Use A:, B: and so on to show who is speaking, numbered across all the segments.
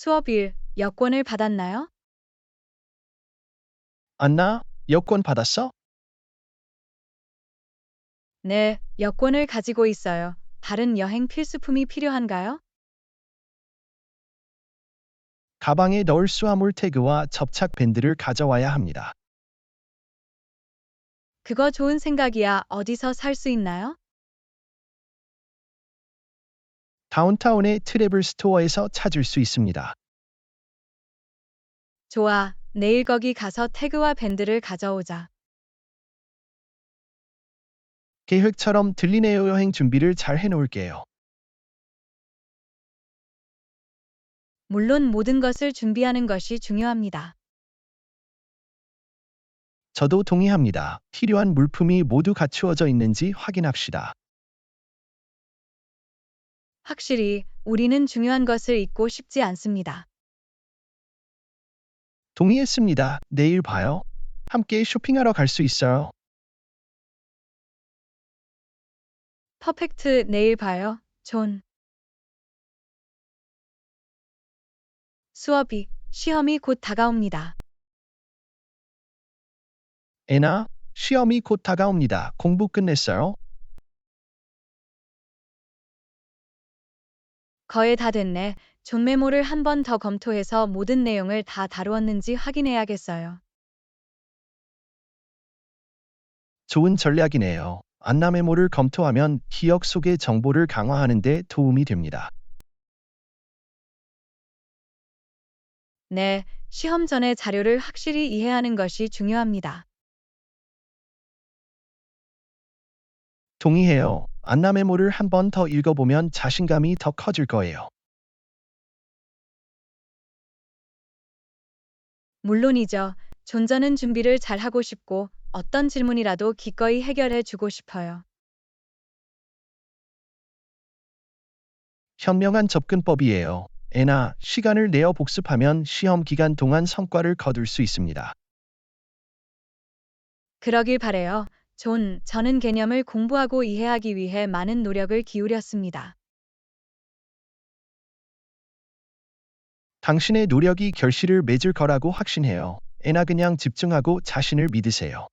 A: 수업일 여권을 받았나요?
B: 안나, 여권 받았어?
A: 네, 여권을 가지고 있어요. 다른 여행 필수품이 필요한가요?
B: 가방에 넣을 수화물 태그와 접착 밴드를 가져와야 합니다.
A: 그거 좋은 생각이야. 어디서 살 수 있나요?
B: 다운타운의 트래블 스토어에서 찾을 수 있습니다.
A: 좋아. 내일 거기 가서 태그와 밴드를 가져오자.
B: 계획처럼 들리네요. 여행 준비를 잘 해놓을게요.
A: 물론 모든 것을 준비하는 것이 중요합니다.
B: 저도 동의합니다. 필요한 물품이 모두 갖추어져 있는지 확인합시다.
A: 확실히 우리는 중요한 것을 잊고 싶지 않습니다.
B: 동의했습니다. 내일 봐요. 함께 쇼핑하러 갈 수 있어요.
A: 퍼펙트. 내일 봐요. 존. 시험이 곧 다가옵니다.
B: 애나, 시험이 곧 다가옵니다. 공부 끝냈어요?
A: 거의 다 됐네. 존 메모를 한 번 더 검토해서 모든 내용을 다 다루었는지 확인해야겠어요.
B: 좋은 전략이네요. 안나 메모를 검토하면 기억 속의 정보를 강화하는 데 도움이 됩니다.
A: 네, 시험 전에 자료를 확실히 이해하는 것이 중요합니다.
B: 동의해요. 안나 메모를 한 번 더 읽어보면 자신감이 더 커질 거예요.
A: 물론이죠. 존저는 준비를 잘 하고 싶고 어떤 질문이라도 기꺼이 해결해 주고 싶어요.
B: 현명한 접근법이에요. 애나, 시간을 내어 복습하면 시험 기간 동안 성과를 거둘 수 있습니다.
A: 그러길 바래요. 저는 개념을 공부하고 이해하기 위해 많은 노력을 기울였습니다.
B: 당신의 노력이 결실을 맺을 거라고 확신해요. 애나 그냥 집중하고 자신을 믿으세요.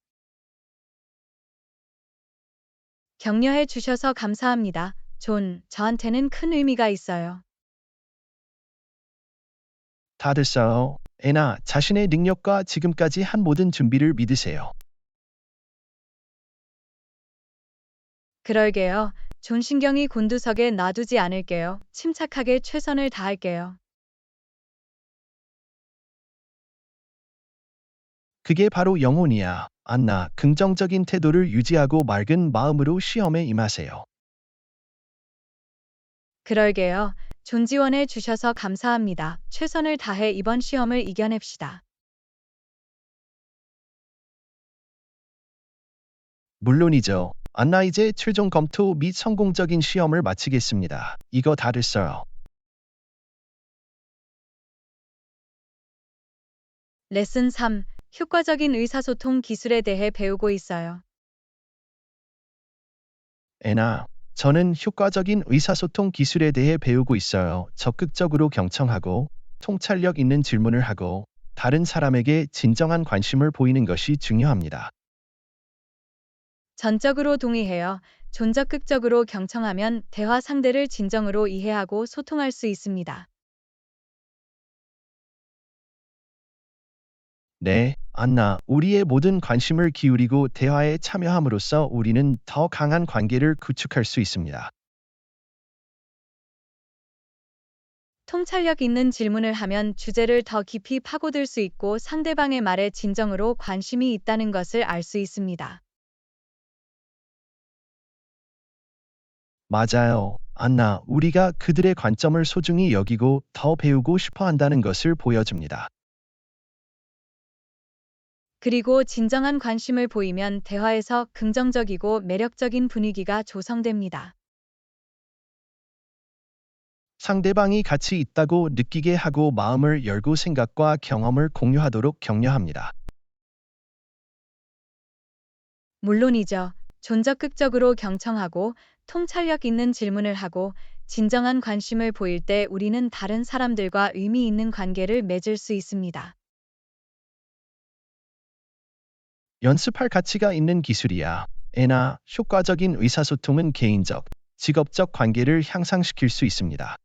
A: 격려해 주셔서 감사합니다. 저한테는 큰 의미가 있어요.
B: 다 됐어요. 애나, 자신의 능력과 지금까지 한 모든 준비를 믿으세요.
A: 그럴게요. 존 신경이 곤두서게 놔두지 않을게요. 침착하게 최선을 다할게요.
B: 그게 바로 영혼이야. 안나, 긍정적인 태도를 유지하고 맑은 마음으로 시험에 임하세요.
A: 그럴게요. 존 지원해 주셔서 감사합니다. 최선을 다해 이번 시험을 이겨냅시다.
B: 물론이죠. 안나 이제 최종 검토 및 성공적인 시험을 마치겠습니다. 이거 다 됐어요.
A: 레슨 3. 효과적인 의사소통 기술에 대해 배우고 있어요.
B: 애나, 저는 효과적인 의사소통 기술에 대해 배우고 있어요. 적극적으로 경청하고, 통찰력 있는 질문을 하고, 다른 사람에게 진정한 관심을 보이는 것이 중요합니다.
A: 전적으로 동의해요. 존 적극적으로 경청하면 대화 상대를 진정으로 이해하고 소통할 수 있습니다.
B: 네, 안나, 우리의 모든 관심을 기울이고 대화에 참여함으로써 우리는 더 강한 관계를 구축할 수 있습니다.
A: 통찰력 있는 질문을 하면 주제를 더 깊이 파고들 수 있고 상대방의 말에 진정으로 관심이 있다는 것을 알 수 있습니다.
B: 맞아요. 안나, 우리가 그들의 관점을 소중히 여기고 더 배우고 싶어 한다는 것을 보여줍니다.
A: 그리고 진정한 관심을 보이면 대화에서 긍정적이고 매력적인 분위기가 조성됩니다.
B: 상대방이 가치 있다고 느끼게 하고 마음을 열고 생각과 경험을 공유하도록 격려합니다.
A: 물론이죠. 존 적극적으로 경청하고 통찰력 있는 질문을 하고 진정한 관심을 보일 때 우리는 다른 사람들과 의미 있는 관계를 맺을 수 있습니다.
B: 연습할 가치가 있는 기술이야. 애나 효과적인 의사소통은 개인적, 직업적 관계를 향상시킬 수 있습니다.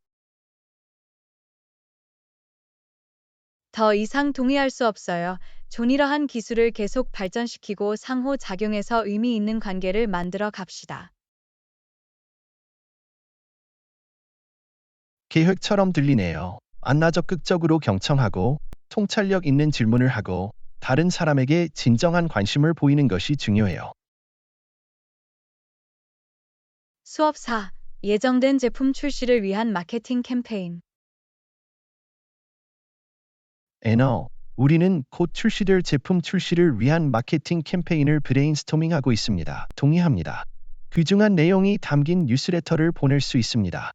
A: 더 이상 동의할 수 없어요. 존 이러한 기술을 계속 발전시키고 상호작용해서 의미 있는 관계를 만들어 갑시다.
B: 계획처럼 들리네요. 안나 적극적으로 경청하고 통찰력 있는 질문을 하고 다른 사람에게 진정한 관심을 보이는 것이 중요해요.
A: 수업 4. 예정된 제품 출시를 위한 마케팅 캠페인.
B: 애너, 우리는 곧 출시될 제품 출시를 위한 마케팅 캠페인을 브레인스토밍하고 있습니다. 동의합니다. 귀중한 내용이 담긴 뉴스레터를 보낼 수 있습니다.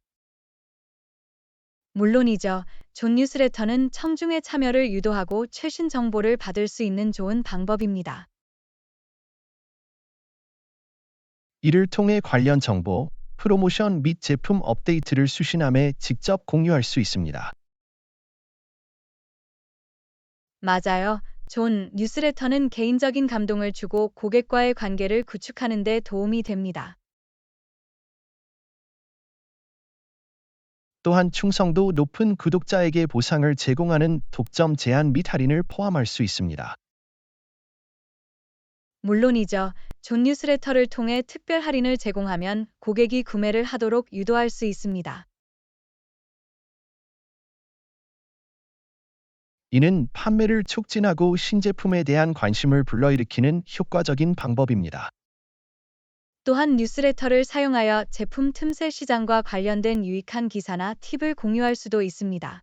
A: 물론이죠. 존 뉴스레터는 청중의 참여를 유도하고 최신 정보를 받을 수 있는 좋은 방법입니다.
B: 이를 통해 관련 정보, 프로모션 및 제품 업데이트를 수신함에 직접 공유할 수 있습니다.
A: 맞아요. 존 뉴스레터는 개인적인 감동을 주고 고객과의 관계를 구축하는 데 도움이 됩니다.
B: 또한 충성도 높은 구독자에게 보상을 제공하는 독점 제한 및 할인을 포함할 수 있습니다.
A: 물론이죠. 존 뉴스레터를 통해 특별 할인을 제공하면 고객이 구매를 하도록 유도할 수 있습니다.
B: 이는 판매를 촉진하고 신제품에 대한 관심을 불러일으키는 효과적인 방법입니다.
A: 또한 뉴스레터를 사용하여 제품 틈새 시장과 관련된 유익한 기사나 팁을 공유할 수도 있습니다.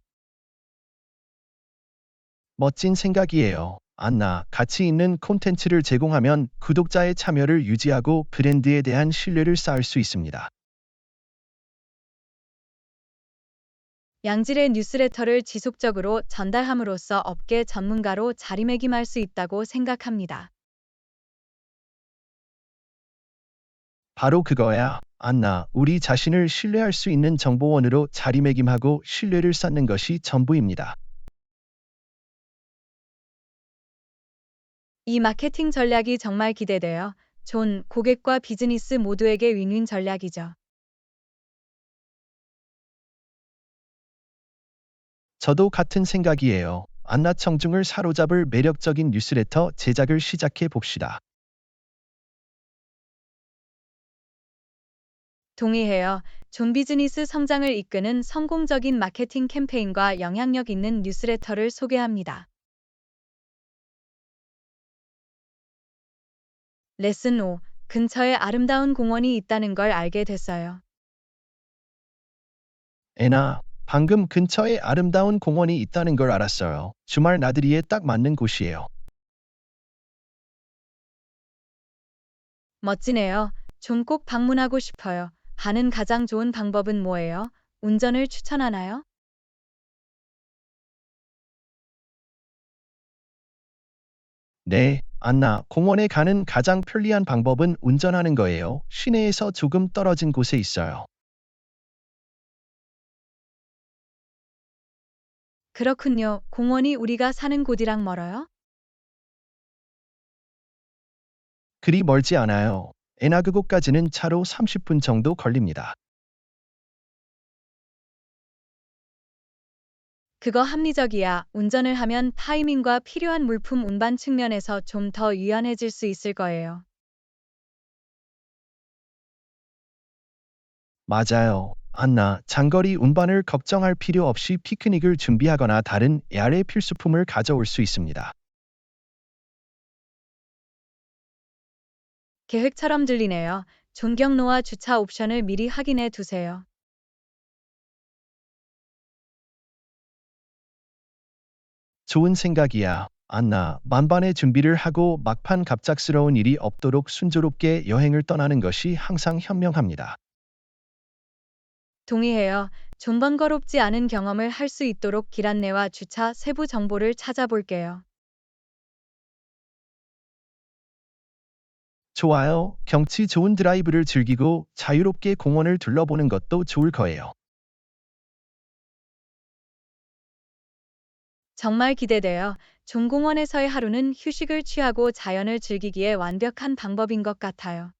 B: 멋진 생각이에요. 안나, 가치 있는 콘텐츠를 제공하면 구독자의 참여를 유지하고 브랜드에 대한 신뢰를 쌓을 수 있습니다.
A: 양질의 뉴스레터를 지속적으로 전달함으로써 업계 전문가로 자리매김할 수 있다고 생각합니다.
B: 바로 그거야. 안나, 우리 자신을 신뢰할 수 있는 정보원으로 자리매김하고 신뢰를 쌓는 것이 전부입니다.
A: 이 마케팅 전략이 정말 기대돼요. 존, 고객과 비즈니스 모두에게 윈윈 전략이죠.
B: 저도 같은 생각이에요. 안나 청중을 사로잡을 매력적인 뉴스레터 제작을 시작해 봅시다.
A: 동의해요. 존 비즈니스 성장을 이끄는 성공적인 마케팅 캠페인과 영향력 있는 뉴스레터를 소개합니다. 레슨 5. 근처에 아름다운 공원이 있다는 걸 알게 됐어요.
B: 애나, 방금 근처에 아름다운 공원이 있다는 걸 알았어요. 주말 나들이에 딱 맞는 곳이에요.
A: 멋지네요. 좀 꼭 방문하고 싶어요. 가는 가장 좋은 방법은 뭐예요? 운전을 추천하나요?
B: 네, 안나, 공원에 가는 가장 편리한 방법은 운전하는 거예요. 시내에서 조금 떨어진 곳에 있어요.
A: 그렇군요. 공원이 우리가 사는 곳이랑 멀어요?
B: 그리 멀지 않아요. 애나 그곳까지는 차로 30분 정도 걸립니다.
A: 그거 합리적이야. 운전을 하면 타이밍과 필요한 물품 운반 측면에서 좀 더 유연해질 수 있을 거예요.
B: 맞아요. 안나, 장거리 운반을 걱정할 필요 없이 피크닉을 준비하거나 다른 야외 필수품을 가져올 수 있습니다.
A: 계획처럼 들리네요. 존경로와 주차 옵션을 미리 확인해 두세요.
B: 좋은 생각이야. 안나, 만반의 준비를 하고 막판 갑작스러운 일이 없도록 순조롭게 여행을 떠나는 것이 항상 현명합니다.
A: 동의해요. 좀 번거롭지 않은 경험을 할 수 있도록 길 안내와 주차 세부 정보를 찾아볼게요.
B: 좋아요. 경치 좋은 드라이브를 즐기고 자유롭게 공원을 둘러보는 것도 좋을 거예요.
A: 정말 기대돼요. 종공원에서의 하루는 휴식을 취하고 자연을 즐기기에 완벽한 방법인 것 같아요.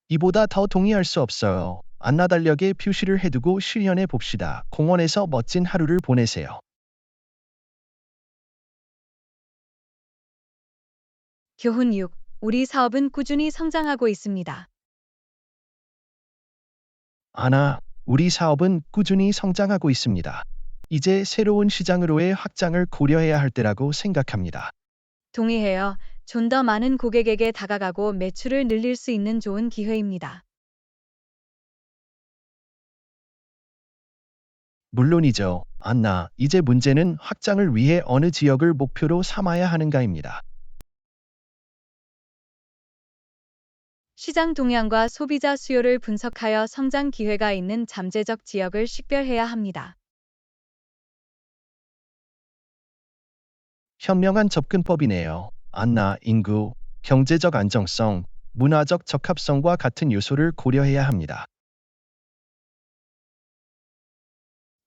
B: 이보다 더 동의할 수 없어요. 안나 달력에 표시를 해두고 실현해 봅시다. 공원에서 멋진 하루를 보내세요.
A: 교훈 6. 우리 사업은 꾸준히 성장하고 있습니다.
B: 아나, 우리 사업은 꾸준히 성장하고 있습니다. 이제 새로운 시장으로의 확장을 고려해야 할 때라고 생각합니다.
A: 동의해요. 좀 더 많은 고객에게 다가가고 매출을 늘릴 수 있는 좋은 기회입니다.
B: 물론이죠. 안나, 이제 문제는 확장을 위해 어느 지역을 목표로 삼아야 하는가입니다.
A: 시장 동향과 소비자 수요를 분석하여 성장 기회가 있는 잠재적 지역을 식별해야 합니다.
B: 현명한 접근법이네요. 안나, 인구, 경제적 안정성, 문화적 적합성과 같은 요소를 고려해야 합니다.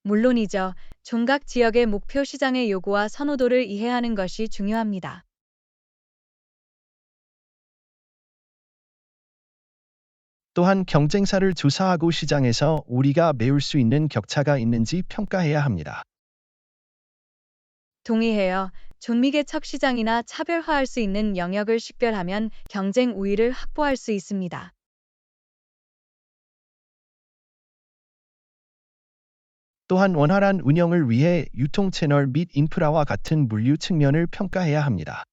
A: 물론이죠. 종각 지역의 목표 시장의 요구와 선호도를 이해하는 것이 중요합니다.
B: 또한 경쟁사를 조사하고 시장에서 우리가 메울 수 있는 격차가 있는지 평가해야 합니다.
A: 동의해요. 존미개척 시장이나 차별화할 수 있는 영역을 식별하면 경쟁 우위를 확보할 수 있습니다.
B: 또한 원활한 운영을 위해 유통 채널 및 인프라와 같은 물류 측면을 평가해야 합니다.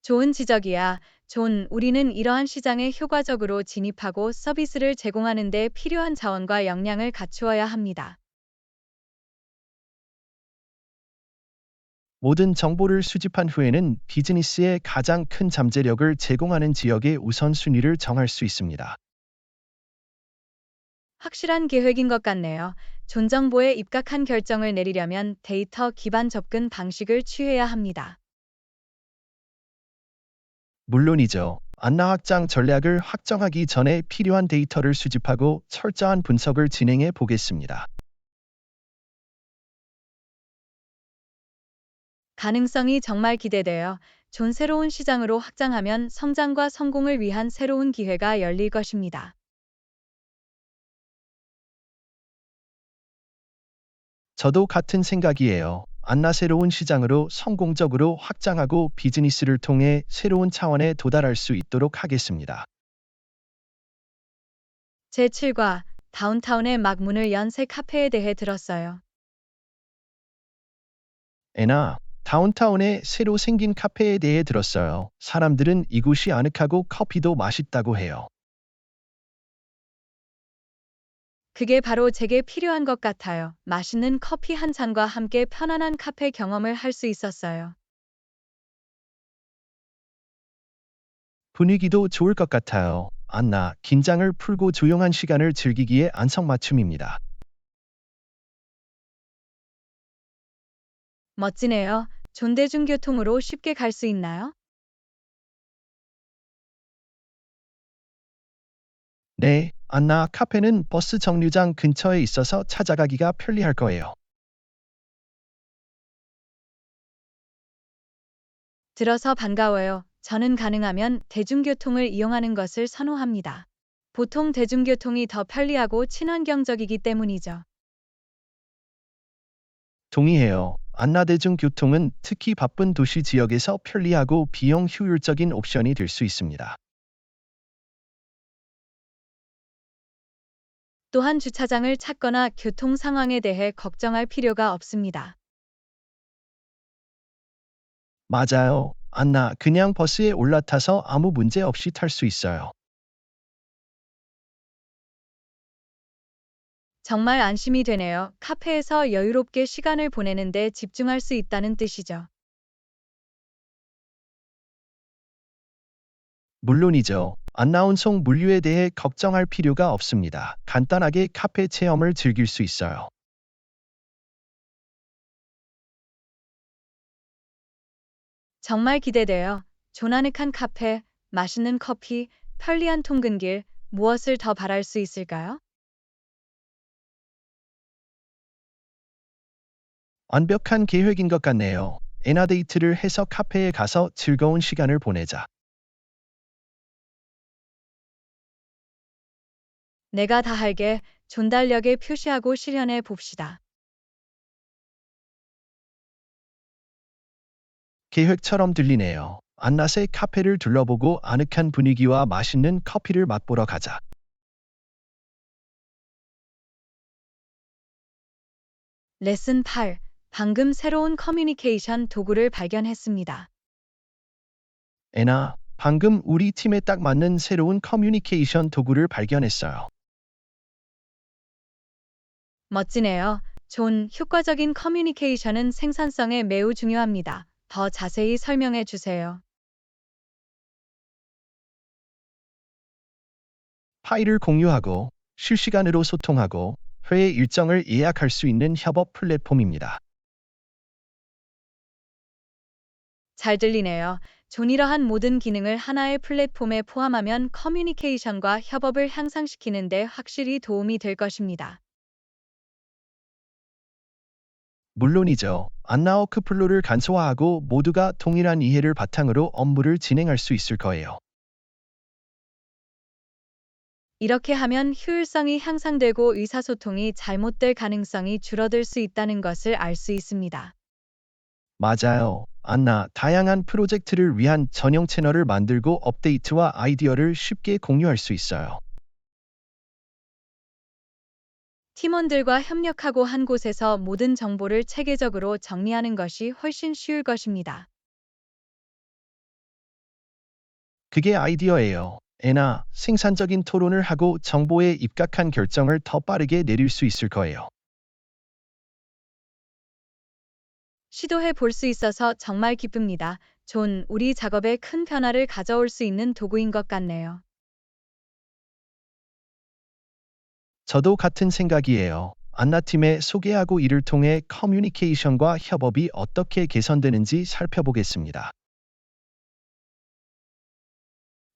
A: 좋은 지적이야. 우리는 이러한 시장에 효과적으로 진입하고 서비스를 제공하는 데 필요한 자원과 역량을 갖추어야 합니다.
B: 모든 정보를 수집한 후에는 비즈니스에 가장 큰 잠재력을 제공하는 지역의 우선순위를 정할 수 있습니다.
A: 확실한 계획인 것 같네요. 존정보에 입각한 결정을 내리려면 데이터 기반 접근 방식을 취해야 합니다.
B: 물론이죠. 안나 확장 전략을 확정하기 전에 필요한 데이터를 수집하고 철저한 분석을 진행해 보겠습니다.
A: 가능성이 정말 기대돼요. 새로운 시장으로 확장하면 성장과 성공을 위한 새로운 기회가 열릴 것입니다.
B: 저도 같은 생각이에요. 안나 새로운 시장으로 성공적으로 확장하고 비즈니스를 통해 새로운 차원에 도달할 수 있도록 하겠습니다.
A: 제7과 다운타운의 막 문을 연 새 카페에 대해 들었어요.
B: 애나, 다운타운에 새로 생긴 카페에 대해 들었어요. 사람들은 이곳이 아늑하고 커피도 맛있다고 해요.
A: 그게 바로 제게 필요한 것 같아요. 맛있는 커피 한 잔과 함께 편안한 카페 경험을 할 수 있었어요.
B: 분위기도 좋을 것 같아요. 안나, 긴장을 풀고 조용한 시간을 즐기기에 안성맞춤입니다.
A: 멋지네요. 대중교통으로 쉽게 갈 수 있나요?
B: 네, 안나 카페는 버스 정류장 근처에 있어서 찾아가기가 편리할 거예요.
A: 들어서 반가워요. 저는 가능하면 대중교통을 이용하는 것을 선호합니다. 보통 대중교통이 더 편리하고 친환경적이기 때문이죠.
B: 동의해요. 안나 대중교통은 특히 바쁜 도시 지역에서 편리하고 비용 효율적인 옵션이 될 수 있습니다.
A: 또한 주차장을 찾거나 교통 상황에 대해 걱정할 필요가 없습니다.
B: 맞아요. 안나, 그냥 버스에 올라타서 아무 문제 없이 탈 수 있어요.
A: 정말 안심이 되네요. 카페에서 여유롭게 시간을 보내는데 집중할 수 있다는 뜻이죠.
B: 물론이죠. 안나운송 물류에 대해 걱정할 필요가 없습니다. 간단하게 카페 체험을 즐길 수 있어요.
A: 정말 기대돼요. 조나늑한 카페, 맛있는 커피, 편리한 통근길, 무엇을 더 바랄 수 있을까요?
B: 완벽한 계획인 것 같네요. 에나 데이트를 해서 카페에 가서 즐거운 시간을 보내자.
A: 내가 다 할게. 존달력에 표시하고 실현해 봅시다.
B: 계획처럼 들리네요. 안낫의 카페를 둘러보고 아늑한 분위기와 맛있는 커피를 맛보러 가자.
A: 레슨 8. 방금 새로운 커뮤니케이션 도구를 발견했습니다.
B: 에나, 방금 우리 팀에 딱 맞는 새로운 커뮤니케이션 도구를 발견했어요.
A: 멋지네요. 존, 효과적인 커뮤니케이션은 생산성에 매우 중요합니다. 더 자세히 설명해 주세요.
B: 파일을 공유하고 실시간으로 소통하고 회의 일정을 예약할 수 있는 협업 플랫폼입니다.
A: 잘 들리네요. 존 이러한 모든 기능을 하나의 플랫폼에 포함하면 커뮤니케이션과 협업을 향상시키는 데 확실히 도움이 될 것입니다.
B: 물론이죠. 안나워크 플로를 간소화하고 모두가 동일한 이해를 바탕으로 업무를 진행할 수 있을 거예요.
A: 이렇게 하면 효율성이 향상되고 의사소통이 잘못될 가능성이 줄어들 수 있다는 것을 알 수 있습니다.
B: 맞아요. 안나, 다양한 프로젝트를 위한 전용 채널을 만들고 업데이트와 아이디어를 쉽게 공유할 수 있어요.
A: 팀원들과 협력하고 한 곳에서 모든 정보를 체계적으로 정리하는 것이 훨씬 쉬울 것입니다.
B: 그게 아이디어예요. 에나, 생산적인 토론을 하고 정보에 입각한 결정을 더 빠르게 내릴 수 있을 거예요.
A: 시도해 볼 수 있어서 정말 기쁩니다. 존, 우리 작업에 큰 변화를 가져올 수 있는 도구인 것 같네요.
B: 저도 같은 생각이에요. 안나팀에 소개하고 이를 통해 커뮤니케이션과 협업이 어떻게 개선되는지 살펴보겠습니다.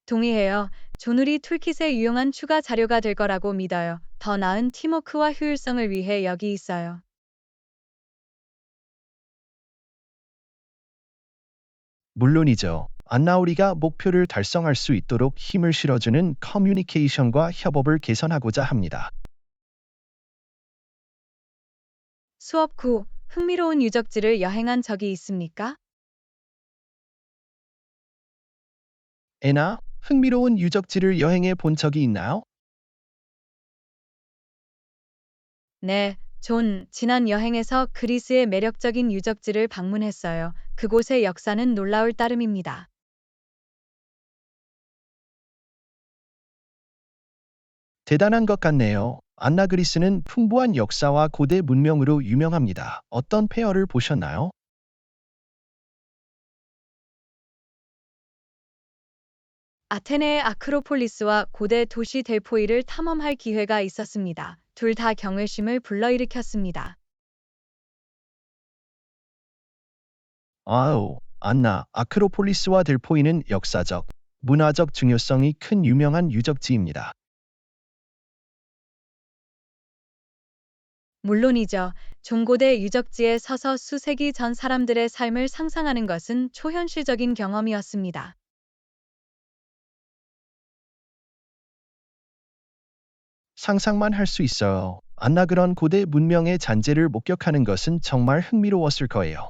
A: 동의해요. 존 우리 툴킷에 유용한 추가 자료가 될 거라고 믿어요. 더 나은 팀워크와 효율성을 위해 여기 있어요.
B: 물론이죠. 안나 우리가 목표를 달성할 수 있도록 힘을 실어주는 커뮤니케이션과 협업을 개선하고자 합니다.
A: 수업 후 흥미로운 유적지를 여행한 적이 있습니까?
B: 에나, 흥미로운 유적지를 여행해 본 적이 있나요?
A: 네, 존, 지난 여행에서 그리스의 매력적인 유적지를 방문했어요. 그곳의 역사는 놀라울 따름입니다.
B: 대단한 것 같네요. 안나 그리스는 풍부한 역사와 고대 문명으로 유명합니다. 어떤 페어를 보셨나요?
A: 아테네의 아크로폴리스와 고대 도시 델포이를 탐험할 기회가 있었습니다. 둘 다 경외심을 불러일으켰습니다.
B: 아우, 안나, 아크로폴리스와 델포이는 역사적, 문화적 중요성이 큰 유명한 유적지입니다.
A: 물론이죠. 중고대 유적지에 서서 수세기 전 사람들의 삶을 상상하는 것은 초현실적인 경험이었습니다.
B: 상상만 할 수 있어요. 안나 그런 고대 문명의 잔재를 목격하는 것은 정말 흥미로웠을 거예요.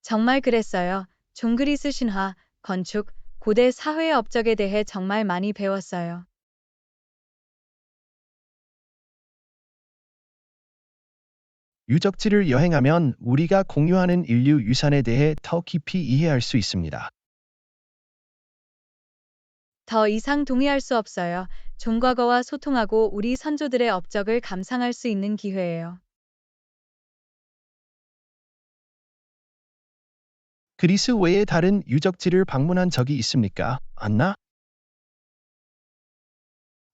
A: 정말 그랬어요. 종그리스 신화, 건축, 고대 사회의 업적에 대해 정말 많이 배웠어요.
B: 유적지를 여행하면 우리가 공유하는 인류 유산에 대해 더 깊이 이해할 수 있습니다.
A: 더 이상 동의할 수 없어요. 종과거와 소통하고 우리 선조들의 업적을 감상할 수 있는 기회예요.
B: 그리스 외에 다른 유적지를 방문한 적이 있습니까? 안나?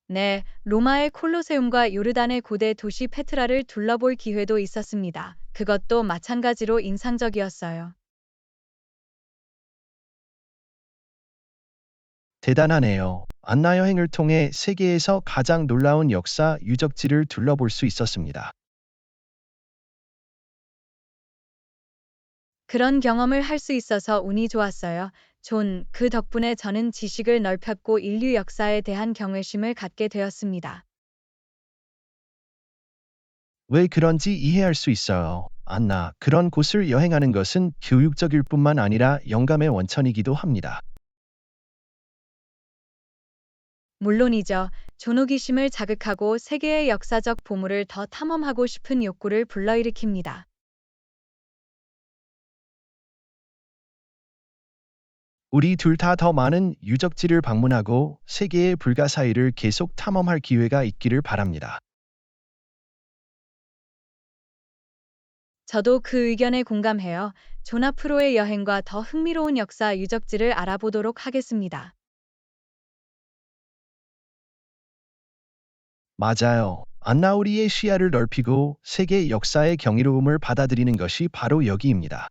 A: 네, 로마의 콜로세움과 요르단의 고대 도시 페트라를 둘러볼 기회도 있었습니다. 그것도 마찬가지로 인상적이었어요.
B: 대단하네요. 안나 여행을 통해 세계에서 가장 놀라운 역사 유적지를 둘러볼 수 있었습니다.
A: 그런 경험을 할 수 있어서 운이 좋았어요. 그 덕분에 저는 지식을 넓혔고 인류 역사에 대한 경외심을 갖게 되었습니다.
B: 왜 그런지 이해할 수 있어요. 안나, 그런 곳을 여행하는 것은 교육적일 뿐만 아니라 영감의 원천이기도 합니다.
A: 물론이죠. 존호기심을 자극하고 세계의 역사적 보물을 더 탐험하고 싶은 욕구를 불러일으킵니다.
B: 우리 둘 다 더 많은 유적지를 방문하고 세계의 불가사의를 계속 탐험할 기회가 있기를 바랍니다.
A: 저도 그 의견에 공감해요. 존 앞으로의 여행과 더 흥미로운 역사 유적지를 알아보도록 하겠습니다.
B: 맞아요. 안나우리의 시야를 넓히고 세계 역사의 경이로움을 받아들이는 것이 바로 여기입니다.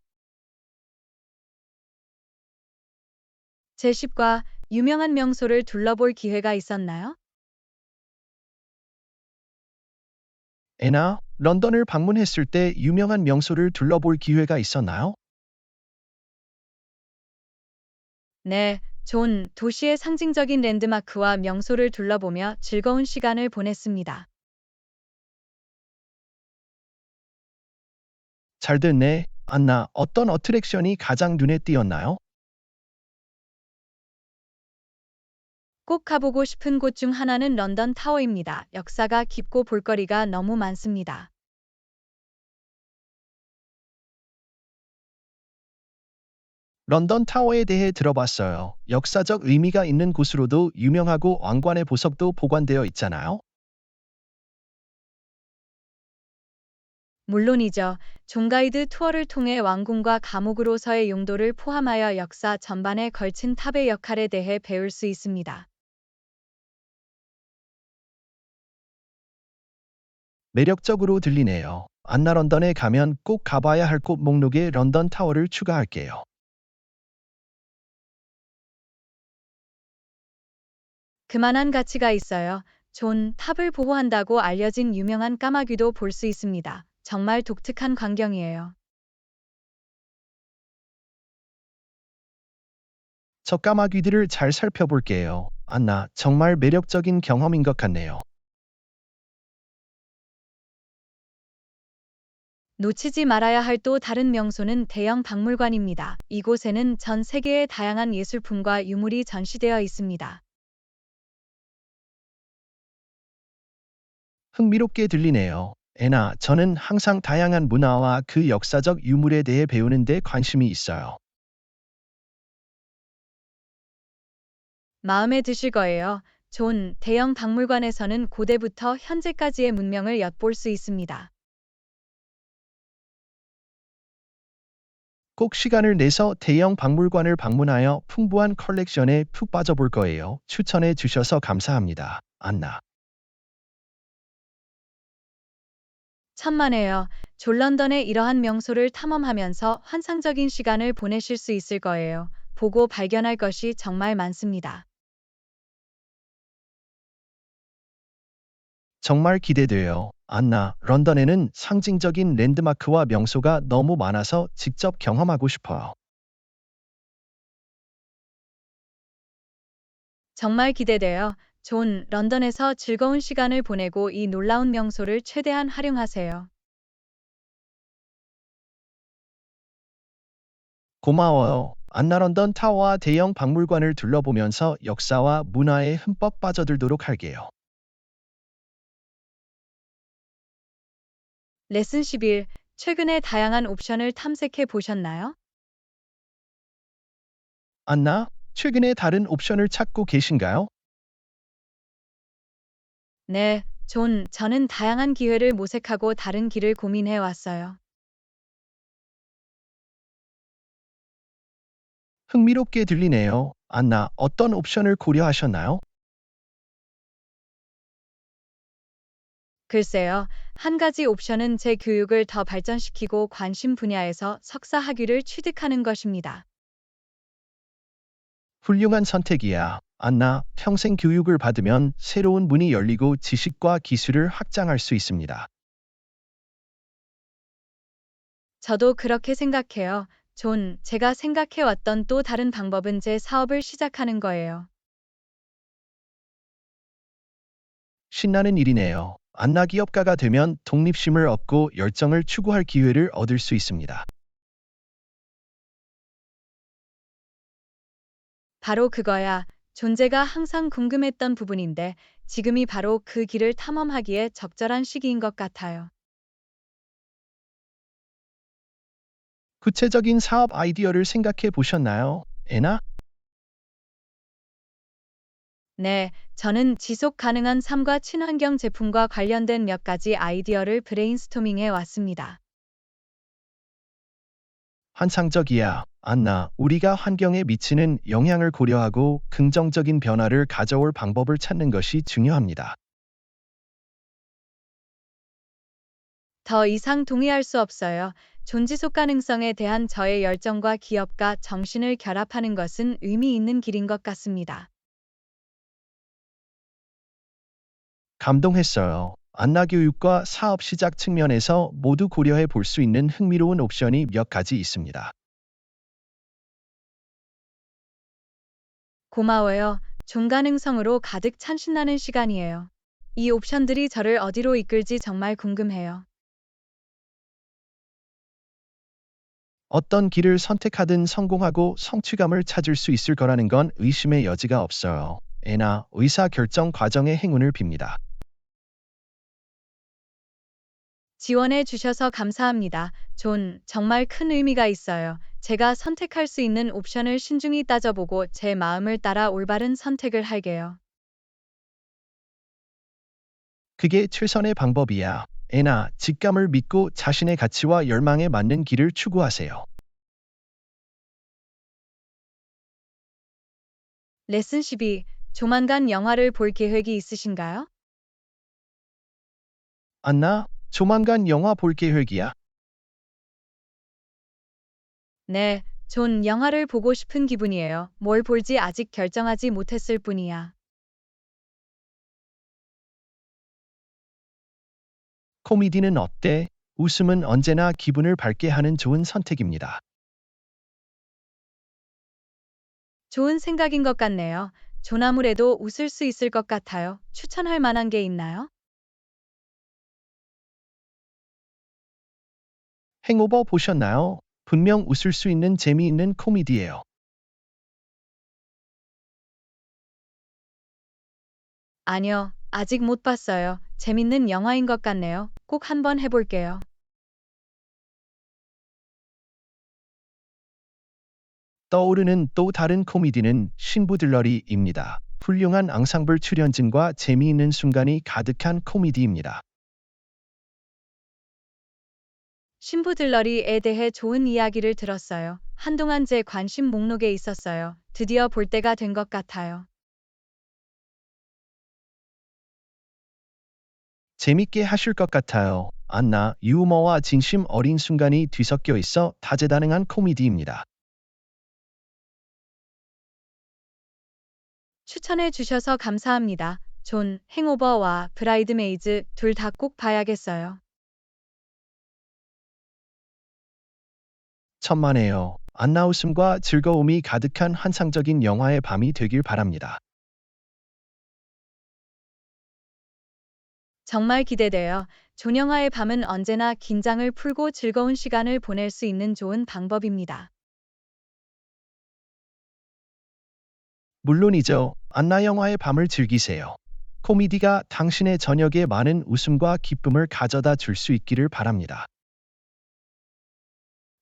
A: 제10과 유명한 명소를 둘러볼 기회가 있었나요?
B: 애나, 런던을 방문했을 때 유명한 명소를 둘러볼 기회가 있었나요?
A: 네, 도시의 상징적인 랜드마크와 명소를 둘러보며 즐거운 시간을 보냈습니다.
B: 잘 됐네. 안나, 어떤 어트랙션이 가장 눈에 띄었나요?
A: 꼭 가보고 싶은 곳 중 하나는 런던 타워입니다. 역사가 깊고 볼거리가 너무 많습니다.
B: 런던 타워에 대해 들어봤어요. 역사적 의미가 있는 곳으로도 유명하고 왕관의 보석도 보관되어 있잖아요.
A: 물론이죠. 존 가이드 투어를 통해 왕궁과 감옥으로서의 용도를 포함하여 역사 전반에 걸친 탑의 역할에 대해 배울 수 있습니다.
B: 매력적으로 들리네요. 안나 런던에 가면 꼭 가봐야 할 곳 목록에 런던 타워를 추가할게요.
A: 그만한 가치가 있어요. 탑을 보호한다고 알려진 유명한 까마귀도 볼 수 있습니다. 정말 독특한 광경이에요.
B: 저 까마귀들을 잘 살펴볼게요. 안나, 정말 매력적인 경험인 것 같네요.
A: 놓치지 말아야 할 또 다른 명소는 대형 박물관입니다. 이곳에는 전 세계의 다양한 예술품과 유물이 전시되어 있습니다.
B: 흥미롭게 들리네요. 애나, 저는 항상 다양한 문화와 그 역사적 유물에 대해 배우는 데 관심이 있어요.
A: 마음에 드실 거예요. 대형 박물관에서는 고대부터 현재까지의 문명을 엿볼 수 있습니다.
B: 꼭 시간을 내서 대형 박물관을 방문하여 풍부한 컬렉션에 푹 빠져볼 거예요. 추천해 주셔서 감사합니다. 안나.
A: 천만에요. 런던의 이러한 명소를 탐험하면서 환상적인 시간을 보내실 수 있을 거예요. 보고 발견할 것이 정말 많습니다.
B: 정말 기대돼요. 안나, 런던에는 상징적인 랜드마크와 명소가 너무 많아서 직접 경험하고 싶어요.
A: 정말 기대돼요. 런던에서 즐거운 시간을 보내고 이 놀라운 명소를 최대한 활용하세요.
B: 고마워요. 안나 런던 타워와 대형 박물관을 둘러보면서 역사와 문화에 흠뻑 빠져들도록 할게요.
A: 레슨 11. 최근에 다양한 옵션을 탐색해 보셨나요?
B: 안나, 최근에 다른 옵션을 찾고 계신가요?
A: 네, 저는 다양한 기회를 모색하고 다른 길을 고민해 왔어요.
B: 흥미롭게 들리네요. 안나, 어떤 옵션을 고려하셨나요?
A: 글쎄요. 한 가지 옵션은 제 교육을 더 발전시키고 관심 분야에서 석사 학위를 취득하는 것입니다.
B: 훌륭한 선택이야. 안나, 평생 교육을 받으면 새로운 문이 열리고 지식과 기술을 확장할 수 있습니다.
A: 저도 그렇게 생각해요. 존, 제가 생각해왔던 또 다른 방법은 제 사업을 시작하는 거예요.
B: 신나는 일이네요. 안나 기업가가 되면 독립심을 얻고 열정을 추구할 기회를 얻을 수 있습니다.
A: 바로 그거야. 존재가 항상 궁금했던 부분인데 지금이 바로 그 길을 탐험하기에 적절한 시기인 것 같아요.
B: 구체적인 사업 아이디어를 생각해 보셨나요? 애나?
A: 네, 저는 지속 가능한 삶과 친환경 제품과 관련된 몇 가지 아이디어를 브레인스토밍해 왔습니다.
B: 환상적이야. 안나, 우리가 환경에 미치는 영향을 고려하고 긍정적인 변화를 가져올 방법을 찾는 것이 중요합니다.
A: 더 이상 동의할 수 없어요. 존지속 가능성에 대한 저의 열정과 기업가 정신을 결합하는 것은 의미 있는 길인 것 같습니다.
B: 감동했어요. 안나 교육과 사업 시작 측면에서 모두 고려해 볼 수 있는 흥미로운 옵션이 몇 가지 있습니다.
A: 고마워요. 존 가능성으로 가득 찬 신나는 시간이에요. 이 옵션들이 저를 어디로 이끌지 정말 궁금해요.
B: 어떤 길을 선택하든 성공하고 성취감을 찾을 수 있을 거라는 건 의심의 여지가 없어요. 애나 의사 결정 과정의 행운을 빕니다.
A: 지원해 주셔서 감사합니다. 존, 정말 큰 의미가 있어요. 제가 선택할 수 있는 옵션을 신중히 따져보고 제 마음을 따라 올바른 선택을 할게요.
B: 그게 최선의 방법이야. 애나 직감을 믿고 자신의 가치와 열망에 맞는 길을 추구하세요.
A: 레슨 12. 조만간 영화를 볼 계획이 있으신가요?
B: 안나, 조만간 영화 볼 계획이야.
A: 네, 존 영화를 보고 싶은 기분이에요. 뭘 볼지 아직 결정하지 못했을 뿐이야.
B: 코미디는 어때? 웃음은 언제나 기분을 밝게 하는 좋은 선택입니다.
A: 좋은 생각인 것 같네요. 존 아무래도 웃을 수 있을 것 같아요. 추천할 만한 게 있나요?
B: 행오버 보셨나요? 분명 웃을 수 있는 재미있는 코미디예요.
A: 아니요, 아직 못 봤어요. 재밌는 영화인 것 같네요. 꼭 한번 해볼게요.
B: 떠오르는 또 다른 코미디는 신부들러리입니다. 훌륭한 앙상블 출연진과 재미있는 순간이 가득한 코미디입니다.
A: 신부들러리에 대해 좋은 이야기를 들었어요. 한동안 제 관심 목록에 있었어요. 드디어 볼 때가 된 것 같아요.
B: 재밌게 하실 것 같아요. 안나, 유머와 진심 어린 순간이 뒤섞여 있어 다재다능한 코미디입니다.
A: 추천해 주셔서 감사합니다. 존, 행오버와 브라이드메이즈 둘 다 꼭 봐야겠어요.
B: 천만에요. 안나 웃음과 즐거움이 가득한 환상적인 영화의 밤이 되길 바랍니다.
A: 정말 기대돼요. 존 영화의 밤은 언제나 긴장을 풀고 즐거운 시간을 보낼 수 있는 좋은 방법입니다.
B: 물론이죠. 안나 영화의 밤을 즐기세요. 코미디가 당신의 저녁에 많은 웃음과 기쁨을 가져다 줄 수 있기를 바랍니다.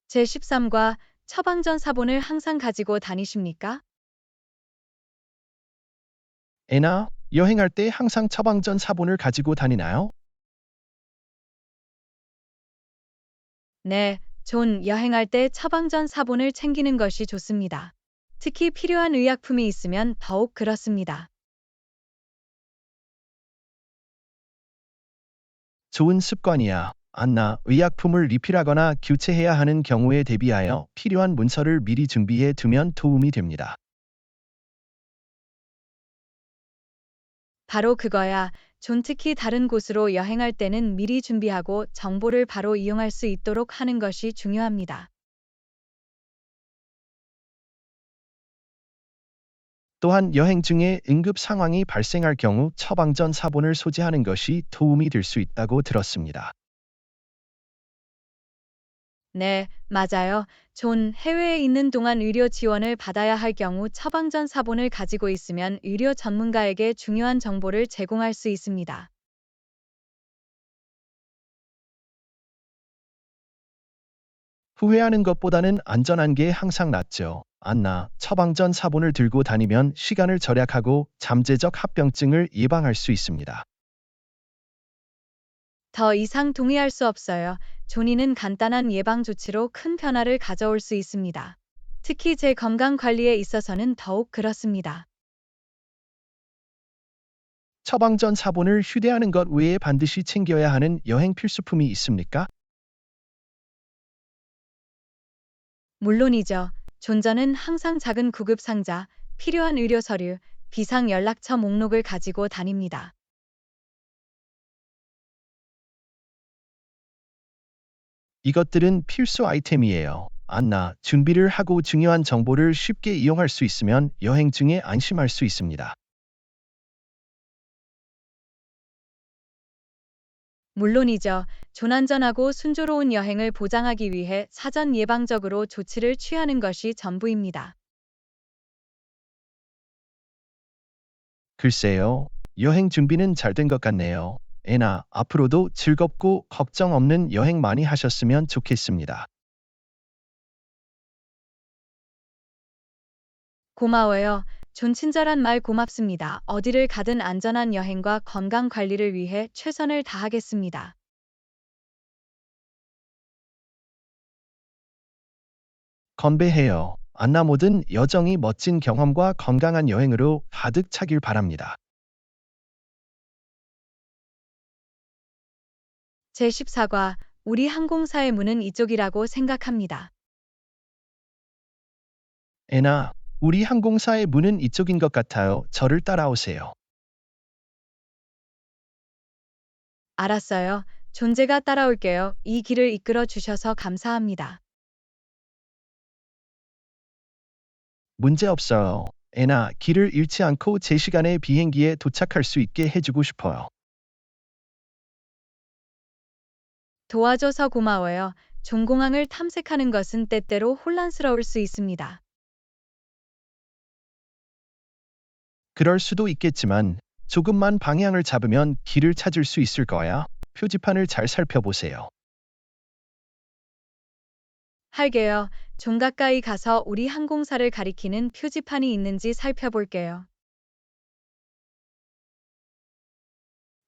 A: 제13과 처방전 사본을 항상 가지고 다니십니까?
B: 애나, 여행할 때 항상 처방전 사본을 가지고 다니나요?
A: 네, 존 여행할 때 처방전 사본을 챙기는 것이 좋습니다. 특히 필요한 의약품이 있으면 더욱 그렇습니다.
B: 좋은 습관이야. 안나, 의약품을 리필하거나 교체해야 하는 경우에 대비하여 필요한 문서를 미리 준비해 두면 도움이 됩니다.
A: 바로 그거야. 존 특히 다른 곳으로 여행할 때는 미리 준비하고 정보를 바로 이용할 수 있도록 하는 것이 중요합니다.
B: 또한 여행 중에 응급 상황이 발생할 경우 처방전 사본을 소지하는 것이 도움이 될 수 있다고 들었습니다.
A: 네, 맞아요. 존 해외에 있는 동안 의료 지원을 받아야 할 경우 처방전 사본을 가지고 있으면 의료 전문가에게 중요한 정보를 제공할 수 있습니다.
B: 후회하는 것보다는 안전한 게 항상 낫죠. 안나, 처방전 사본을 들고 다니면 시간을 절약하고 잠재적 합병증을 예방할 수 있습니다.
A: 더 이상 동의할 수 없어요. 존이는 간단한 예방 조치로 큰 변화를 가져올 수 있습니다. 특히 제 건강 관리에 있어서는 더욱 그렇습니다.
B: 처방전 사본을 휴대하는 것 외에 반드시 챙겨야 하는 여행 필수품이 있습니까?
A: 물론이죠. 존저는 항상 작은 구급 상자, 필요한 의료 서류, 비상 연락처 목록을 가지고 다닙니다.
B: 이것들은 필수 아이템이에요. 안나, 준비를 하고 중요한 정보를 쉽게 이용할 수 있으면 여행 중에 안심할 수 있습니다.
A: 물론이죠. 조난전하고 순조로운 여행을 보장하기 위해 사전 예방적으로 조치를 취하는 것이 전부입니다.
B: 글쎄요, 여행 준비는 잘 된 것 같네요. 애나, 앞으로도 즐겁고 걱정 없는 여행 많이 하셨으면 좋겠습니다.
A: 고마워요. 존 친절한 말 고맙습니다. 어디를 가든 안전한 여행과 건강 관리를 위해 최선을 다하겠습니다.
B: 건배해요. 안나 모든 여정이 멋진 경험과 건강한 여행으로 가득 차길 바랍니다.
A: 제14과 우리 항공사의 문은 이쪽이라고 생각합니다.
B: 애나, 우리 항공사의 문은 이쪽인 것 같아요. 저를 따라오세요.
A: 알았어요. 존재가 따라올게요. 이 길을 이끌어 주셔서 감사합니다.
B: 문제 없어요. 애나, 길을 잃지 않고 제 시간에 비행기에 도착할 수 있게 해주고 싶어요.
A: 도와줘서 고마워요. 종공항을 탐색하는 것은 때때로 혼란스러울 수 있습니다.
B: 그럴 수도 있겠지만 조금만 방향을 잡으면 길을 찾을 수 있을 거야. 표지판을 잘 살펴보세요.
A: 할게요. 좀 가까이 가서 우리 항공사를 가리키는 표지판이 있는지 살펴볼게요.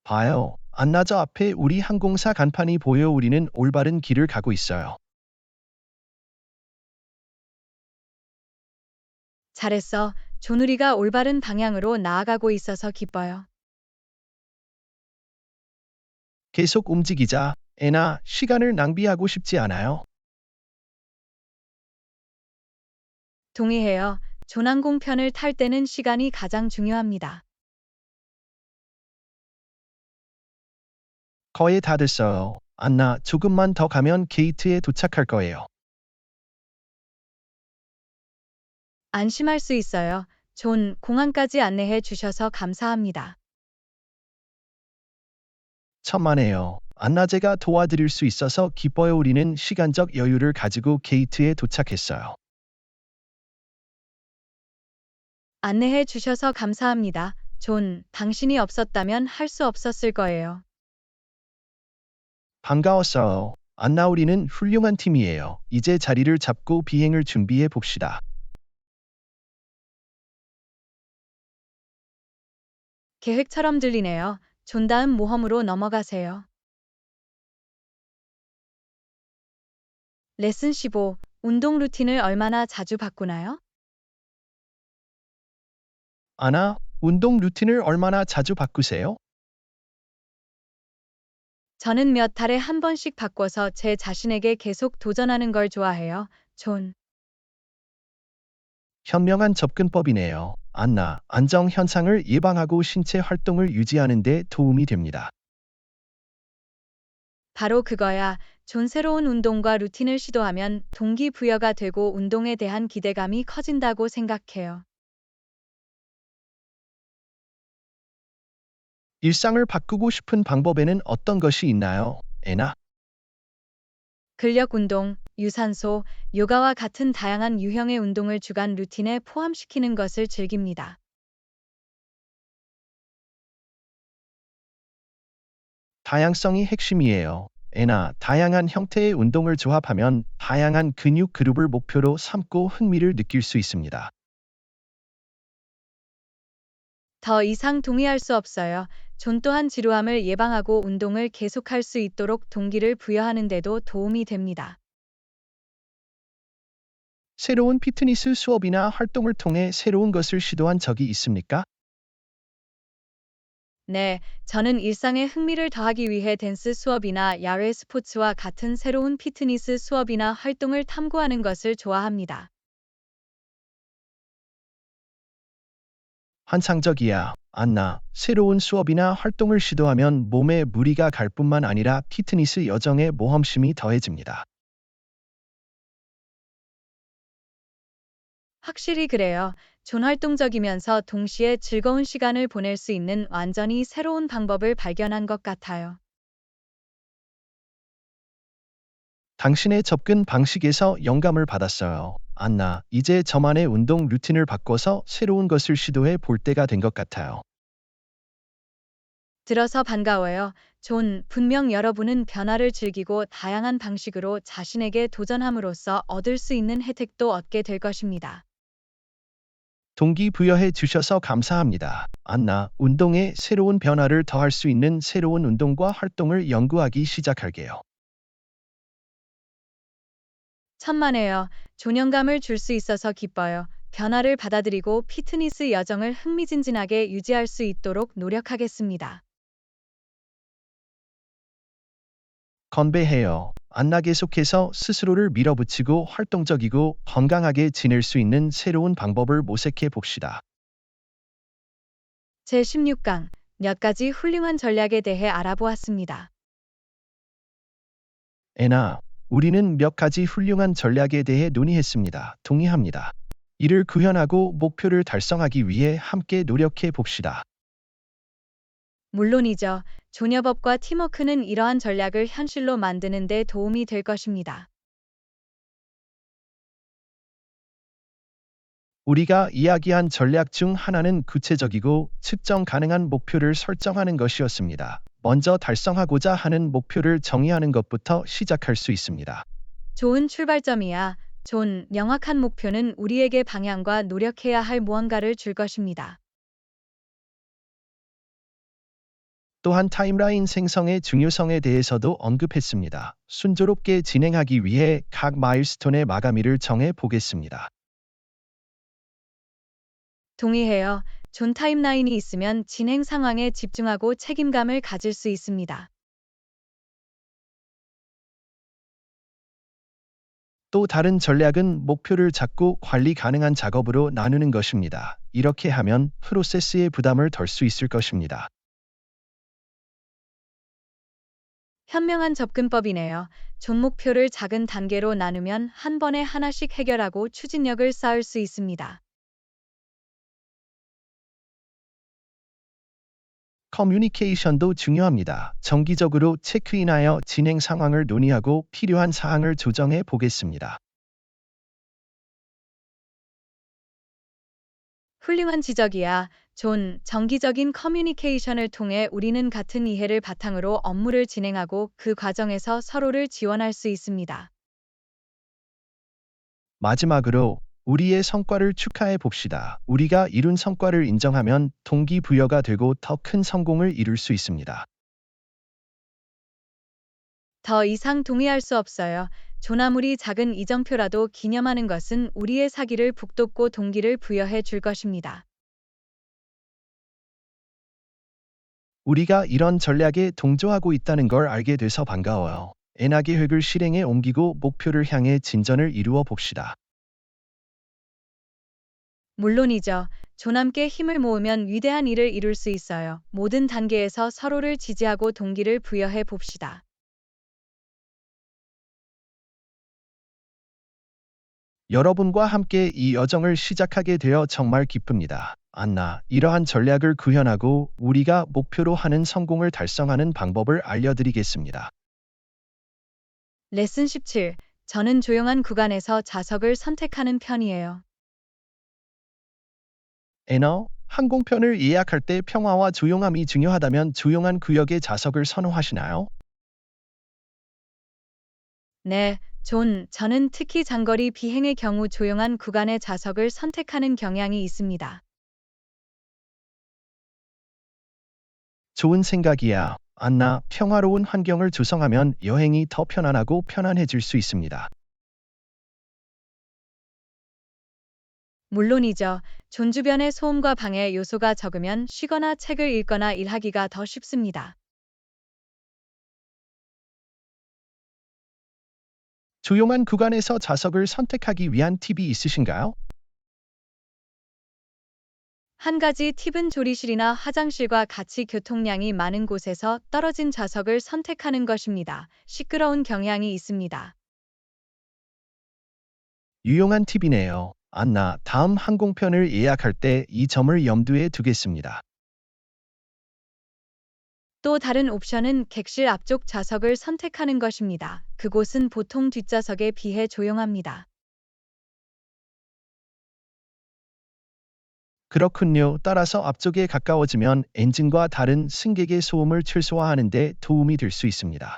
B: 봐요. 안나 저 앞에 우리 항공사 간판이 보여 우리는 올바른 길을 가고 있어요.
A: 잘했어. 존우리가 올바른 방향으로 나아가고 있어서 기뻐요.
B: 계속 움직이자. 애나, 시간을 낭비하고 싶지 않아요.
A: 동의해요. 조난공편을 탈 때는 시간이 가장 중요합니다.
B: 거의 다 됐어요. 안나, 조금만 더 가면 게이트에 도착할 거예요.
A: 안심할 수 있어요. 존, 공항까지 안내해 주셔서 감사합니다.
B: 천만에요. 안나 제가 도와드릴 수 있어서 기뻐요. 우리는 시간적 여유를 가지고 게이트에 도착했어요.
A: 안내해 주셔서 감사합니다. 존, 당신이 없었다면 할 수 없었을 거예요.
B: 반가웠어요. 안나 우리는 훌륭한 팀이에요. 이제 자리를 잡고 비행을 준비해 봅시다.
A: 계획처럼 들리네요. 존 다음 모험으로 넘어가세요. 레슨 15. 운동 루틴을 얼마나 자주 바꾸나요?
B: 안나, 운동 루틴을 얼마나 자주 바꾸세요?
A: 저는 몇 달에 한 번씩 바꿔서 제 자신에게 계속 도전하는 걸 좋아해요. 존.
B: 현명한 접근법이네요. 안나, 안정 현상을 예방하고 신체 활동을 유지하는 데 도움이 됩니다.
A: 바로 그거야. 존 새로운 운동과 루틴을 시도하면 동기부여가 되고 운동에 대한 기대감이 커진다고 생각해요.
B: 일상을 바꾸고 싶은 방법에는 어떤 것이 있나요? 애나,
A: 근력 운동, 유산소, 요가와 같은 다양한 유형의 운동을 주간 루틴에 포함시키는 것을 즐깁니다.
B: 다양성이 핵심이에요. 애나, 다양한 형태의 운동을 조합하면 다양한 근육 그룹을 목표로 삼고 흥미를 느낄 수 있습니다.
A: 더 이상 동의할 수 없어요. 존 또한 지루함을 예방하고 운동을 계속할 수 있도록 동기를 부여하는 데도 도움이 됩니다.
B: 새로운 피트니스 수업이나 활동을 통해 새로운 것을 시도한 적이 있습니까?
A: 네, 저는 일상에 흥미를 더하기 위해 댄스 수업이나 야외 스포츠와 같은 새로운 피트니스 수업이나 활동을 탐구하는 것을 좋아합니다.
B: 환상적이야. 안나, 새로운 수업이나 활동을 시도하면 몸에 무리가 갈 뿐만 아니라 피트니스 여정에 모험심이 더해집니다.
A: 확실히 그래요. 존 활동적이면서 동시에 즐거운 시간을 보낼 수 있는 완전히 새로운 방법을 발견한 것 같아요.
B: 당신의 접근 방식에서 영감을 받았어요. 안나, 이제 저만의 운동 루틴을 바꿔서 새로운 것을 시도해 볼 때가 된 것 같아요.
A: 들어서 반가워요. 존, 분명 여러분은 변화를 즐기고 다양한 방식으로 자신에게 도전함으로써 얻을 수 있는 혜택도 얻게 될 것입니다.
B: 동기부여해 주셔서 감사합니다. 안나, 운동에 새로운 변화를 더할 수 있는 새로운 운동과 활동을 연구하기 시작할게요.
A: 천만에요. 존영감을 줄 수 있어서 기뻐요. 변화를 받아들이고 피트니스 여정을 흥미진진하게 유지할 수 있도록 노력하겠습니다.
B: 건배해요. 안나 계속해서 스스로를 밀어붙이고 활동적이고 건강하게 지낼 수 있는 새로운 방법을 모색해 봅시다.
A: 제16강 몇 가지 훌륭한 전략에 대해 알아보았습니다.
B: 애나, 우리는 몇 가지 훌륭한 전략에 대해 논의했습니다. 동의합니다. 이를 구현하고 목표를 달성하기 위해 함께 노력해 봅시다.
A: 물론이죠. 존여법과 팀워크는 이러한 전략을 현실로 만드는 데 도움이 될 것입니다.
B: 우리가 이야기한 전략 중 하나는 구체적이고 측정 가능한 목표를 설정하는 것이었습니다. 먼저 달성하고자 하는 목표를 정의하는 것부터 시작할 수 있습니다.
A: 좋은 출발점이야. 존, 명확한 목표는 우리에게 방향과 노력해야 할 무언가를 줄 것입니다.
B: 또한 타임라인 생성의 중요성에 대해서도 언급했습니다. 순조롭게 진행하기 위해 각 마일스톤의 마감일을 정해 보겠습니다.
A: 동의해요. 존 타임라인이 있으면 진행 상황에 집중하고 책임감을 가질 수 있습니다.
B: 또 다른 전략은 목표를 작고 관리 가능한 작업으로 나누는 것입니다. 이렇게 하면 프로세스의 부담을 덜 수 있을 것입니다.
A: 현명한 접근법이네요. 존 목표를 작은 단계로 나누면 한 번에 하나씩 해결하고 추진력을 쌓을 수 있습니다.
B: 커뮤니케이션도 중요합니다. 정기적으로 체크인하여 진행 상황을 논의하고 필요한 사항을 조정해 보겠습니다.
A: 훌륭한 지적이야. 존, 정기적인 커뮤니케이션을 통해 우리는 같은 이해를 바탕으로 업무를 진행하고 그 과정에서 서로를 지원할 수 있습니다.
B: 마지막으로 우리의 성과를 축하해 봅시다. 우리가 이룬 성과를 인정하면 동기부여가 되고 더 큰 성공을 이룰 수 있습니다.
A: 더 이상 동의할 수 없어요. 존 아무리 작은 이정표라도 기념하는 것은 우리의 사기를 북돋고 동기를 부여해 줄 것입니다.
B: 우리가 이런 전략에 동조하고 있다는 걸 알게 돼서 반가워요. 애나 계획을 실행에 옮기고 목표를 향해 진전을 이루어 봅시다.
A: 물론이죠. 존함께 힘을 모으면 위대한 일을 이룰 수 있어요. 모든 단계에서 서로를 지지하고 동기를 부여해 봅시다.
B: 여러분과 함께 이 여정을 시작하게 되어 정말 기쁩니다. 안나, 이러한 전략을 구현하고 우리가 목표로 하는 성공을 달성하는 방법을 알려드리겠습니다.
A: 레슨 17. 저는 조용한 구간에서 좌석을 선택하는 편이에요.
B: 애너, 항공편을 예약할 때 평화와 조용함이 중요하다면 조용한 구역의 좌석을 선호하시나요?
A: 네, 저는 특히 장거리 비행의 경우 조용한 구간의 좌석을 선택하는 경향이 있습니다.
B: 좋은 생각이야. 안나, 평화로운 환경을 조성하면 여행이 더 편안하고 편안해질 수 있습니다.
A: 물론이죠. 존 주변의 소음과 방해 요소가 적으면 쉬거나 책을 읽거나 일하기가 더 쉽습니다.
B: 조용한 구간에서 좌석을 선택하기 위한 팁이 있으신가요?
A: 한 가지 팁은 조리실이나 화장실과 같이 교통량이 많은 곳에서 떨어진 좌석을 선택하는 것입니다. 시끄러운 경향이 있습니다.
B: 유용한 팁이네요. 안나, 다음 항공편을 예약할 때 이 점을 염두에 두겠습니다.
A: 또 다른 옵션은 객실 앞쪽 좌석을 선택하는 것입니다. 그곳은 보통 뒷좌석에 비해 조용합니다.
B: 그렇군요. 따라서 앞쪽에 가까워지면 엔진과 다른 승객의 소음을 최소화하는 데 도움이 될 수 있습니다.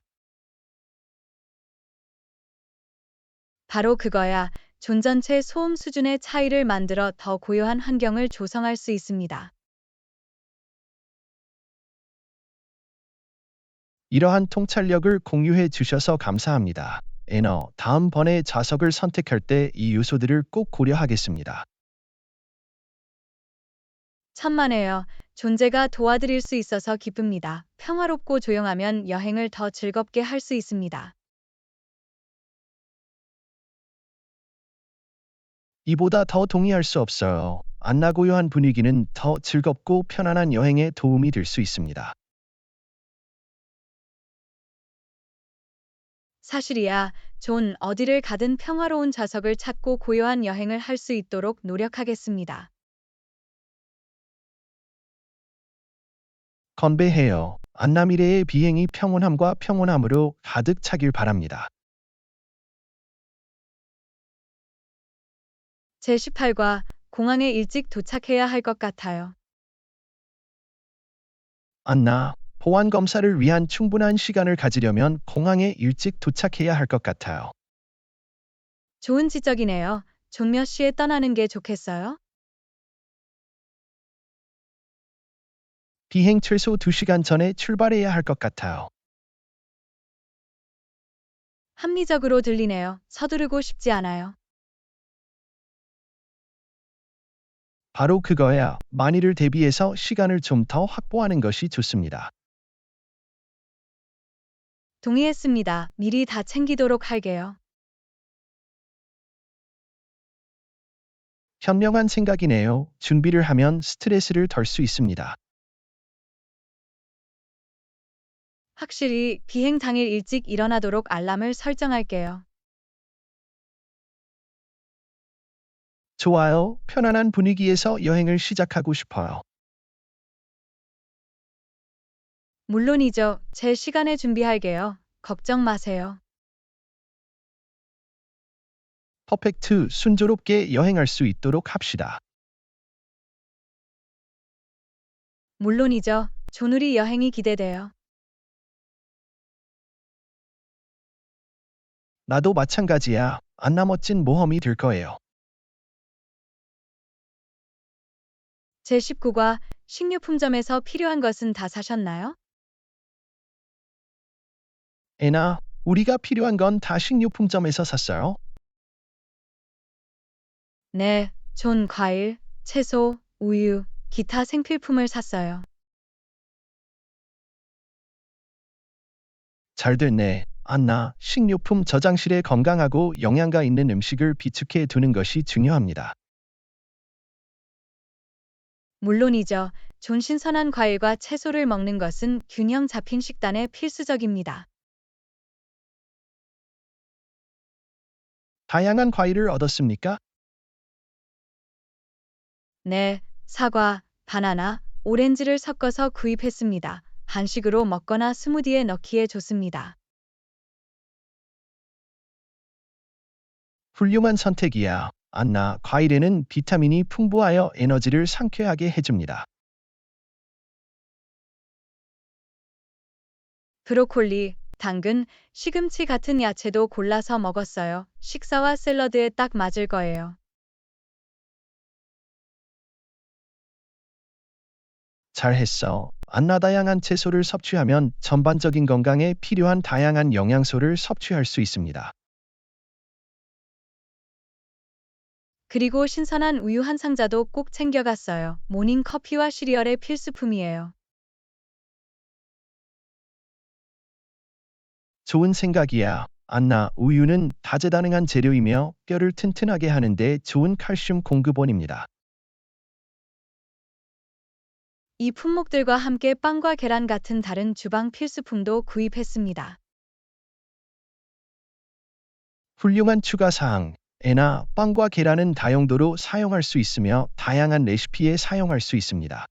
A: 바로 그거야. 존 전체 소음 수준의 차이를 만들어 더 고요한 환경을 조성할 수 있습니다.
B: 이러한 통찰력을 공유해 주셔서 감사합니다. 애너, 다음번에 좌석을 선택할 때 이 요소들을 꼭 고려하겠습니다.
A: 천만에요. 존재가 도와드릴 수 있어서 기쁩니다. 평화롭고 조용하면 여행을 더 즐겁게 할 수 있습니다.
B: 이보다 더 동의할 수 없어요. 안나고요한 분위기는 더 즐겁고 편안한 여행에 도움이 될 수 있습니다.
A: 사실이야. 존, 어디를 가든 평화로운 좌석을 찾고 고요한 여행을 할 수 있도록 노력하겠습니다.
B: 건배해요. 안나 미래의 비행이 평온함과 평온함으로 가득 차길 바랍니다.
A: 제18과 공항에 일찍 도착해야 할 것 같아요.
B: 안나, 보안 검사를 위한 충분한 시간을 가지려면 공항에 일찍 도착해야 할 것 같아요.
A: 좋은 지적이네요. 존 몇 시에 떠나는 게 좋겠어요?
B: 비행 최소 2시간 전에 출발해야 할 것 같아요.
A: 합리적으로 들리네요. 서두르고 싶지 않아요.
B: 바로 그거야. 만일을 대비해서 시간을 좀 더 확보하는 것이 좋습니다.
A: 동의했습니다. 미리 다 챙기도록 할게요.
B: 현명한 생각이네요. 준비를 하면 스트레스를 덜 수 있습니다.
A: 확실히 비행 당일 일찍 일어나도록 알람을 설정할게요.
B: 좋아요. 편안한 분위기에서 여행을 시작하고 싶어요.
A: 물론이죠. 제 시간에 준비할게요. 걱정 마세요.
B: 퍼펙트, 순조롭게 여행할 수 있도록 합시다.
A: 물론이죠. 존우리 여행이 기대돼요.
B: 나도 마찬가지야. 안나 멋진 모험이 될 거예요.
A: 제19과 식료품점에서 필요한 것은 다 사셨나요?
B: 애나, 우리가 필요한 건 다 식료품점에서 샀어요.
A: 네, 존 과일, 채소, 우유, 기타 생필품을 샀어요.
B: 잘 됐네. 안나, 식료품 저장실에 건강하고 영양가 있는 음식을 비축해 두는 것이 중요합니다.
A: 물론이죠. 존 신선한 과일과 채소를 먹는 것은 균형 잡힌 식단에 필수적입니다.
B: 다양한 과일을 얻었습니까?
A: 네, 사과, 바나나, 오렌지를 섞어서 구입했습니다. 간식으로 먹거나 스무디에 넣기에 좋습니다.
B: 훌륭한 선택이야. 안나, 과일에는 비타민이 풍부하여 에너지를 상쾌하게 해줍니다.
A: 브로콜리, 당근, 시금치 같은 야채도 골라서 먹었어요. 식사와 샐러드에 딱 맞을 거예요.
B: 잘했어. 안나 다양한 채소를 섭취하면 전반적인 건강에 필요한 다양한 영양소를 섭취할 수 있습니다.
A: 그리고 신선한 우유 한 상자도 꼭 챙겨갔어요. 모닝 커피와 시리얼의 필수품이에요.
B: 좋은 생각이야. 안나, 우유는 다재다능한 재료이며 뼈를 튼튼하게 하는데 좋은 칼슘 공급원입니다.
A: 이 품목들과 함께 빵과 계란 같은 다른 주방 필수품도 구입했습니다.
B: 훌륭한 추가 사항. 애나 빵과 계란은 다용도로 사용할 수 있으며 다양한 레시피에 사용할 수 있습니다.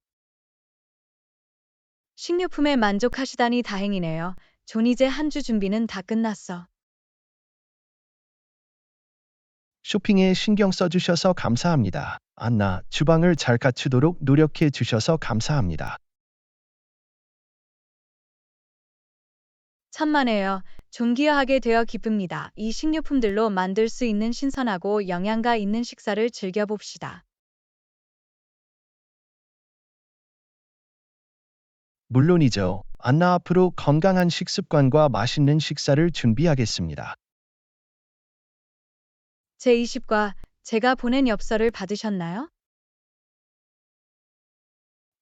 A: 식료품에 만족하시다니 다행이네요. 존 이제 한 주 준비는 다 끝났어.
B: 쇼핑에 신경 써주셔서 감사합니다. 안나, 주방을 잘 갖추도록 노력해 주셔서 감사합니다.
A: 천만에요. 존귀하게 되어 기쁩니다. 이 식료품들로 만들 수 있는 신선하고 영양가 있는 식사를 즐겨봅시다.
B: 물론이죠. 안나 앞으로 건강한 식습관과 맛있는 식사를 준비하겠습니다.
A: 제20과 제가 보낸 엽서를 받으셨나요?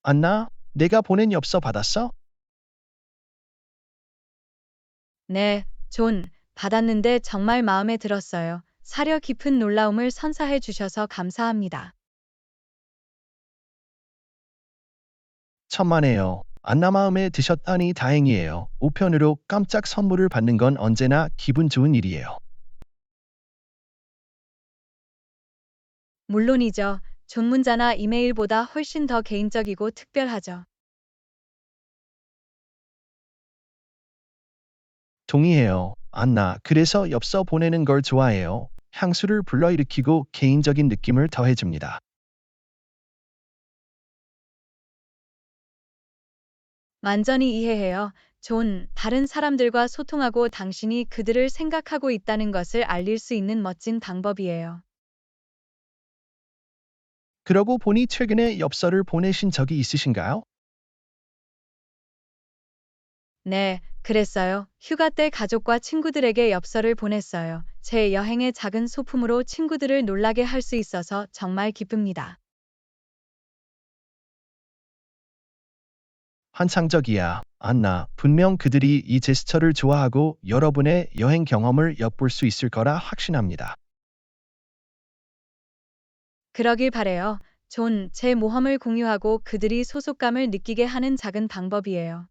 B: 안나, 내가 보낸 엽서 받았어?
A: 네, 존, 받았는데 정말 마음에 들었어요. 사려 깊은 놀라움을 선사해 주셔서 감사합니다.
B: 천만에요. 안나 마음에 드셨다니 다행이에요. 우편으로 깜짝 선물을 받는 건 언제나 기분 좋은 일이에요.
A: 물론이죠. 존 문자나 이메일보다 훨씬 더 개인적이고 특별하죠.
B: 동의해요. 안나, 그래서 엽서 보내는 걸 좋아해요. 향수를 불러일으키고 개인적인 느낌을 더해줍니다.
A: 완전히 이해해요. 존, 다른 사람들과 소통하고 당신이 그들을 생각하고 있다는 것을 알릴 수 있는 멋진 방법이에요.
B: 그러고 보니 최근에 엽서를 보내신 적이 있으신가요?
A: 네, 그랬어요. 휴가 때 가족과 친구들에게 엽서를 보냈어요. 제 여행의 작은 소품으로 친구들을 놀라게 할 수 있어서 정말 기쁩니다.
B: 환상적이야. 안나, 분명 그들이 이 제스처를 좋아하고 여러분의 여행 경험을 엿볼 수 있을 거라 확신합니다.
A: 그러길 바래요. 존, 제 모험을 공유하고 그들이 소속감을 느끼게 하는 작은 방법이에요.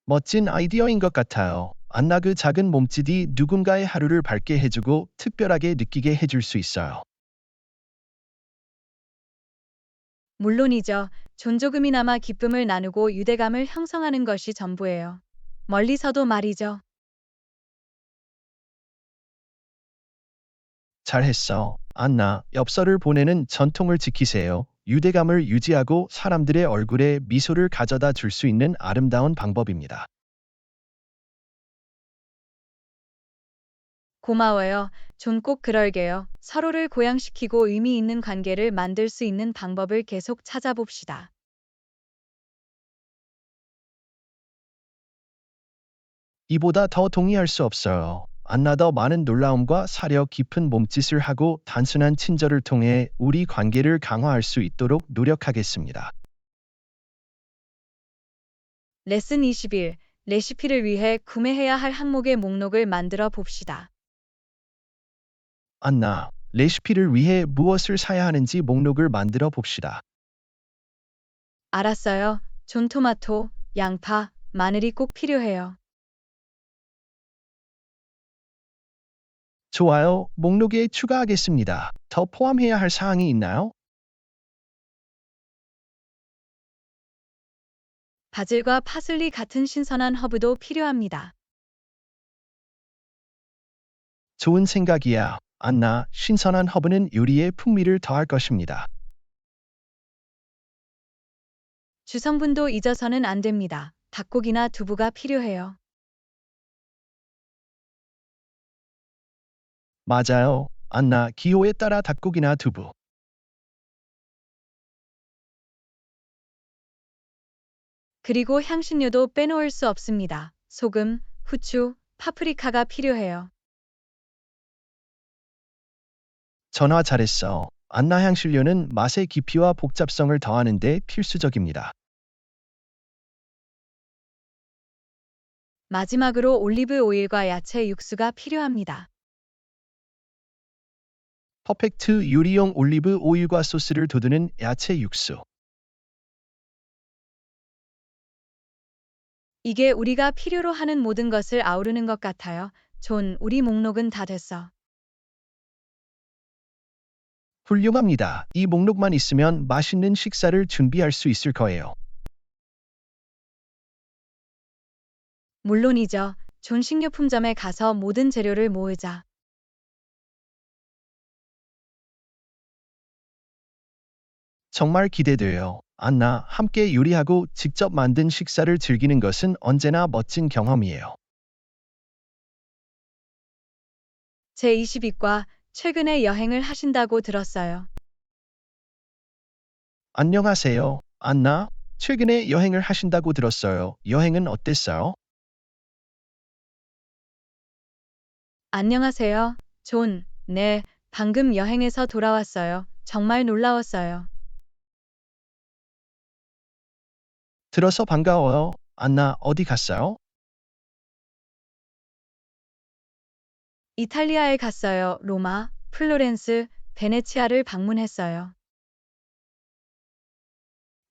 B: 멋진 아이디어인 것 같아요. 안나 그 작은 몸짓이 누군가의 하루를 밝게 해주고 특별하게 느끼게 해줄 수 있어요.
A: 물론이죠. 존 조금이나마 기쁨을 나누고 유대감을 형성하는 것이 전부예요. 멀리서도 말이죠.
B: 잘했어. 안나, 엽서를 보내는 전통을 지키세요. 유대감을 유지하고 사람들의 얼굴에 미소를 가져다 줄 수 있는 아름다운 방법입니다.
A: 고마워요. 존 꼭 그럴게요. 서로를 고양시키고 의미 있는 관계를 만들 수 있는 방법을 계속 찾아봅시다.
B: 이보다 더 동의할 수 없어요. 안나 더 많은 놀라움과 사려 깊은 몸짓을 하고 단순한 친절을 통해 우리 관계를 강화할 수 있도록 노력하겠습니다.
A: 레슨 21. 레시피를 위해 구매해야 할 항목의 목록을 만들어 봅시다.
B: 안나, 레시피를 위해 무엇을 사야 하는지 목록을 만들어 봅시다.
A: 알았어요. 존 토마토, 양파, 마늘이 꼭 필요해요.
B: 좋아요. 목록에 추가하겠습니다. 더 포함해야 할 사항이 있나요?
A: 바질과 파슬리 같은 신선한 허브도 필요합니다.
B: 좋은 생각이야. 안나, 신선한 허브는 요리에 풍미를 더할 것입니다.
A: 주성분도 잊어서는 안 됩니다. 닭고기나 두부가 필요해요.
B: 맞아요. 안나, 기호에 따라 닭고기나 두부.
A: 그리고 향신료도 빼놓을 수 없습니다. 소금, 후추, 파프리카가 필요해요.
B: 전화 잘했어. 안나 향신료는 맛의 깊이와 복잡성을 더하는 데 필수적입니다.
A: 마지막으로 올리브 오일과 야채 육수가 필요합니다.
B: 퍼펙트 요리용 올리브 오일과 소스를 돋우는 야채 육수.
A: 이게 우리가 필요로 하는 모든 것을 아우르는 것 같아요. 존, 우리 목록은 다 됐어.
B: 훌륭합니다. 이 목록만 있으면 맛있는 식사를 준비할 수 있을 거예요.
A: 물론이죠. 존 식료품점에 가서 모든 재료를 모으자.
B: 정말 기대돼요. 안나, 함께 요리하고 직접 만든 식사를 즐기는 것은 언제나 멋진 경험이에요.
A: 제22과 최근에 여행을 하신다고 들었어요.
B: 안녕하세요. 안나, 최근에 여행을 하신다고 들었어요. 여행은 어땠어요?
A: 안녕하세요. 존, 네, 방금 여행에서 돌아왔어요. 정말 놀라웠어요.
B: 들어서 반가워요. 안나, 어디 갔어요?
A: 이탈리아에 갔어요. 로마, 플로렌스, 베네치아를 방문했어요.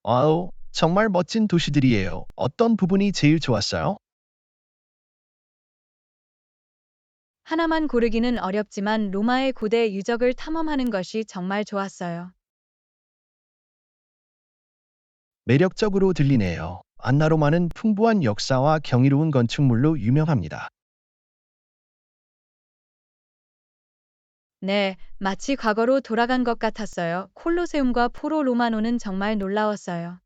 B: 와우, 정말 멋진 도시들이에요. 어떤 부분이 제일 좋았어요?
A: 하나만 고르기는 어렵지만 로마의 고대 유적을 탐험하는 것이 정말 좋았어요.
B: 매력적으로 들리네요. 안나 로마는 풍부한 역사와 경이로운 건축물로 유명합니다.
A: 네, 마치 과거로 돌아간 것 같았어요. 콜로세움과 포로 로마노는 정말 놀라웠어요.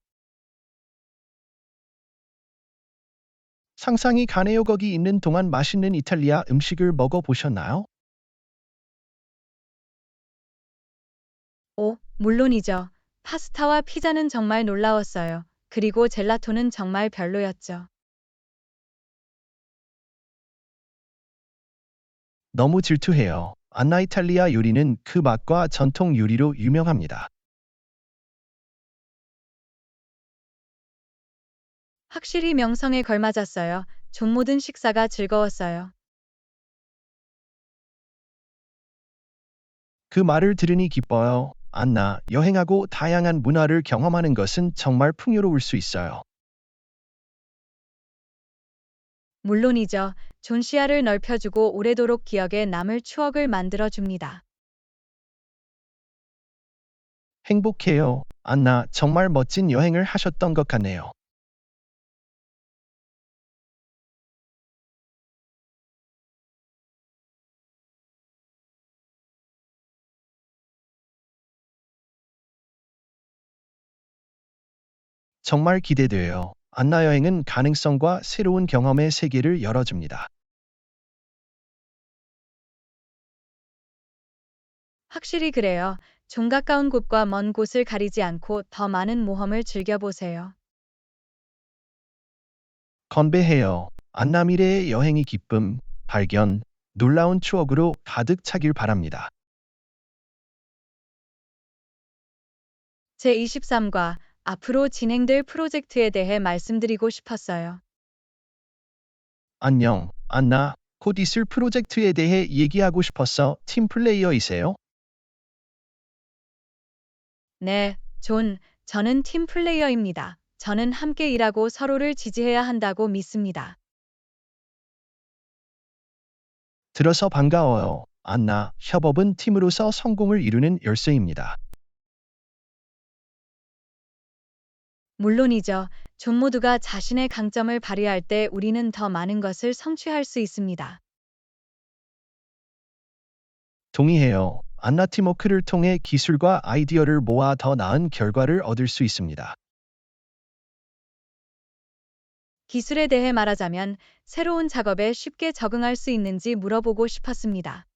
B: 상상이 가네요. 거기 있는 동안 맛있는 이탈리아 음식을 먹어보셨나요?
A: 오, 물론이죠. 파스타와 피자는 정말 놀라웠어요. 그리고 젤라토는 정말 별로였죠.
B: 너무 질투해요. 안나 이탈리아 요리는 그 맛과 전통 요리로 유명합니다.
A: 확실히 명성에 걸맞았어요. 존 모든 식사가 즐거웠어요.
B: 그 말을 들으니 기뻐요. 안나, 여행하고 다양한 문화를 경험하는 것은 정말 풍요로울 수 있어요.
A: 물론이죠. 존 시야를 넓혀주고 오래도록 기억에 남을 추억을 만들어줍니다.
B: 행복해요. 안나, 정말 멋진 여행을 하셨던 것 같네요. 정말 기대돼요. 안나 여행은 가능성과 새로운 경험의 세계를 열어줍니다.
A: 확실히 그래요. 좀 가까운 곳과 먼 곳을 가리지 않고 더 많은 모험을 즐겨보세요.
B: 건배해요. 안나 미래의 여행이 기쁨, 발견, 놀라운 추억으로 가득 차길 바랍니다.
A: 제23과 앞으로 진행될 프로젝트에 대해 말씀드리고 싶었어요.
B: 안녕, 안나. 곧 있을 프로젝트에 대해 얘기하고 싶어서 팀 플레이어이세요?
A: 네, 저는 팀 플레이어입니다. 저는 함께 일하고 서로를 지지해야 한다고 믿습니다.
B: 들어서 반가워요. 안나, 협업은 팀으로서 성공을 이루는 열쇠입니다.
A: 물론이죠. 존 모두가 자신의 강점을 발휘할 때 우리는 더 많은 것을 성취할 수 있습니다.
B: 동의해요. 안나 팀워크를 통해 기술과 아이디어를 모아 더 나은 결과를 얻을 수 있습니다.
A: 기술에 대해 말하자면 새로운 작업에 쉽게 적응할 수 있는지 물어보고 싶었습니다.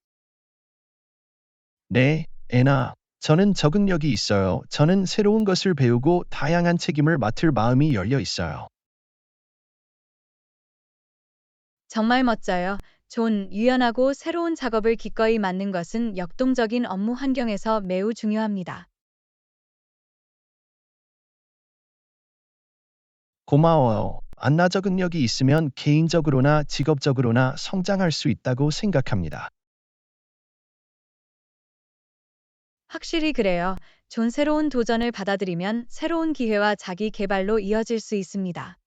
B: 네, 애나. 저는 적응력이 있어요. 저는 새로운 것을 배우고 다양한 책임을 맡을 마음이 열려 있어요.
A: 정말 멋져요. 유연하고 새로운 작업을 기꺼이 맡는 것은 역동적인 업무 환경에서 매우 중요합니다.
B: 고마워요. 안나 적응력이 있으면 개인적으로나 직업적으로나 성장할 수 있다고 생각합니다.
A: 확실히 그래요. 새로운 도전을 받아들이면 새로운 기회와 자기 개발로 이어질 수 있습니다.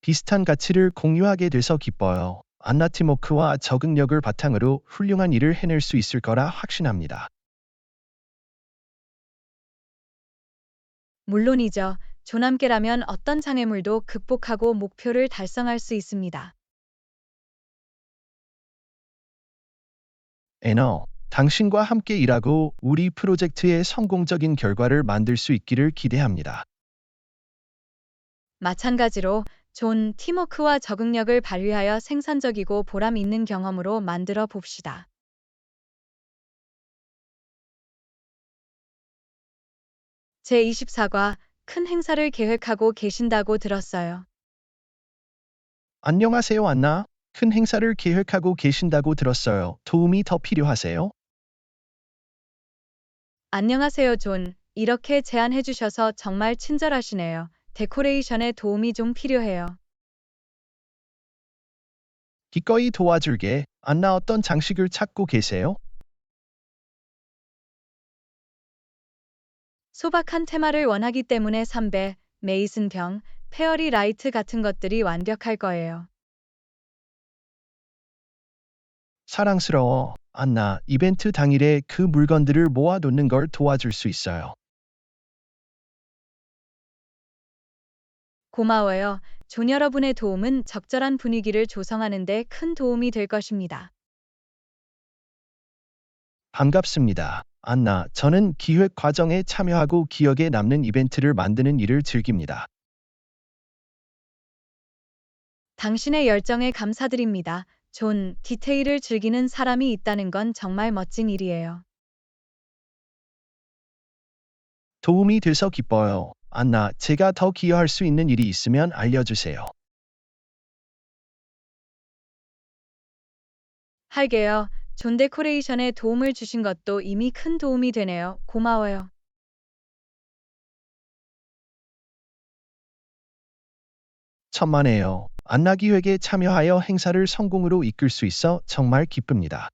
B: 비슷한 가치를 공유하게 돼서 기뻐요. 안나 팀워크와 적응력을 바탕으로 훌륭한 일을 해낼 수 있을 거라 확신합니다.
A: 물론이죠. 함께라면 어떤 장애물도 극복하고 목표를 달성할 수 있습니다.
B: 애너, 당신과 함께 일하고 우리 프로젝트의 성공적인 결과를 만들 수 있기를 기대합니다.
A: 마찬가지로 팀워크와 적응력을 발휘하여 생산적이고 보람 있는 경험으로 만들어 봅시다. 제24과 큰 행사를 계획하고 계신다고 들었어요.
B: 안녕하세요, 안나. 큰 행사를 계획하고 계신다고 들었어요. 도움이 더 필요하세요?
A: 안녕하세요, 이렇게 제안해 주셔서 정말 친절하시네요. 데코레이션에 도움이 좀 필요해요.
B: 기꺼이 도와줄게. 안나 어떤 장식을 찾고 계세요?
A: 소박한 테마를 원하기 때문에 삼배, 메이슨 병, 페어리 라이트 같은 것들이 완벽할 거예요.
B: 사랑스러워. 안나, 이벤트 당일에 그 물건들을 모아놓는 걸 도와줄 수 있어요.
A: 고마워요. 여러분의 도움은 적절한 분위기를 조성하는 데 큰 도움이 될 것입니다.
B: 반갑습니다. 안나, 저는 기획 과정에 참여하고 기억에 남는 이벤트를 만드는 일을 즐깁니다.
A: 당신의 열정에 감사드립니다. 디테일을 즐기는 사람이 있다는 건 정말 멋진 일이에요.
B: 도움이 돼서 기뻐요. 안나, 제가 더 기여할 수 있는 일이 있으면 알려주세요.
A: 할게요. 데코레이션에 도움을 주신 것도 이미 큰 도움이 되네요. 고마워요.
B: 천만에요. 안나 기획에 참여하여 행사를 성공으로 이끌 수 있어 정말 기쁩니다.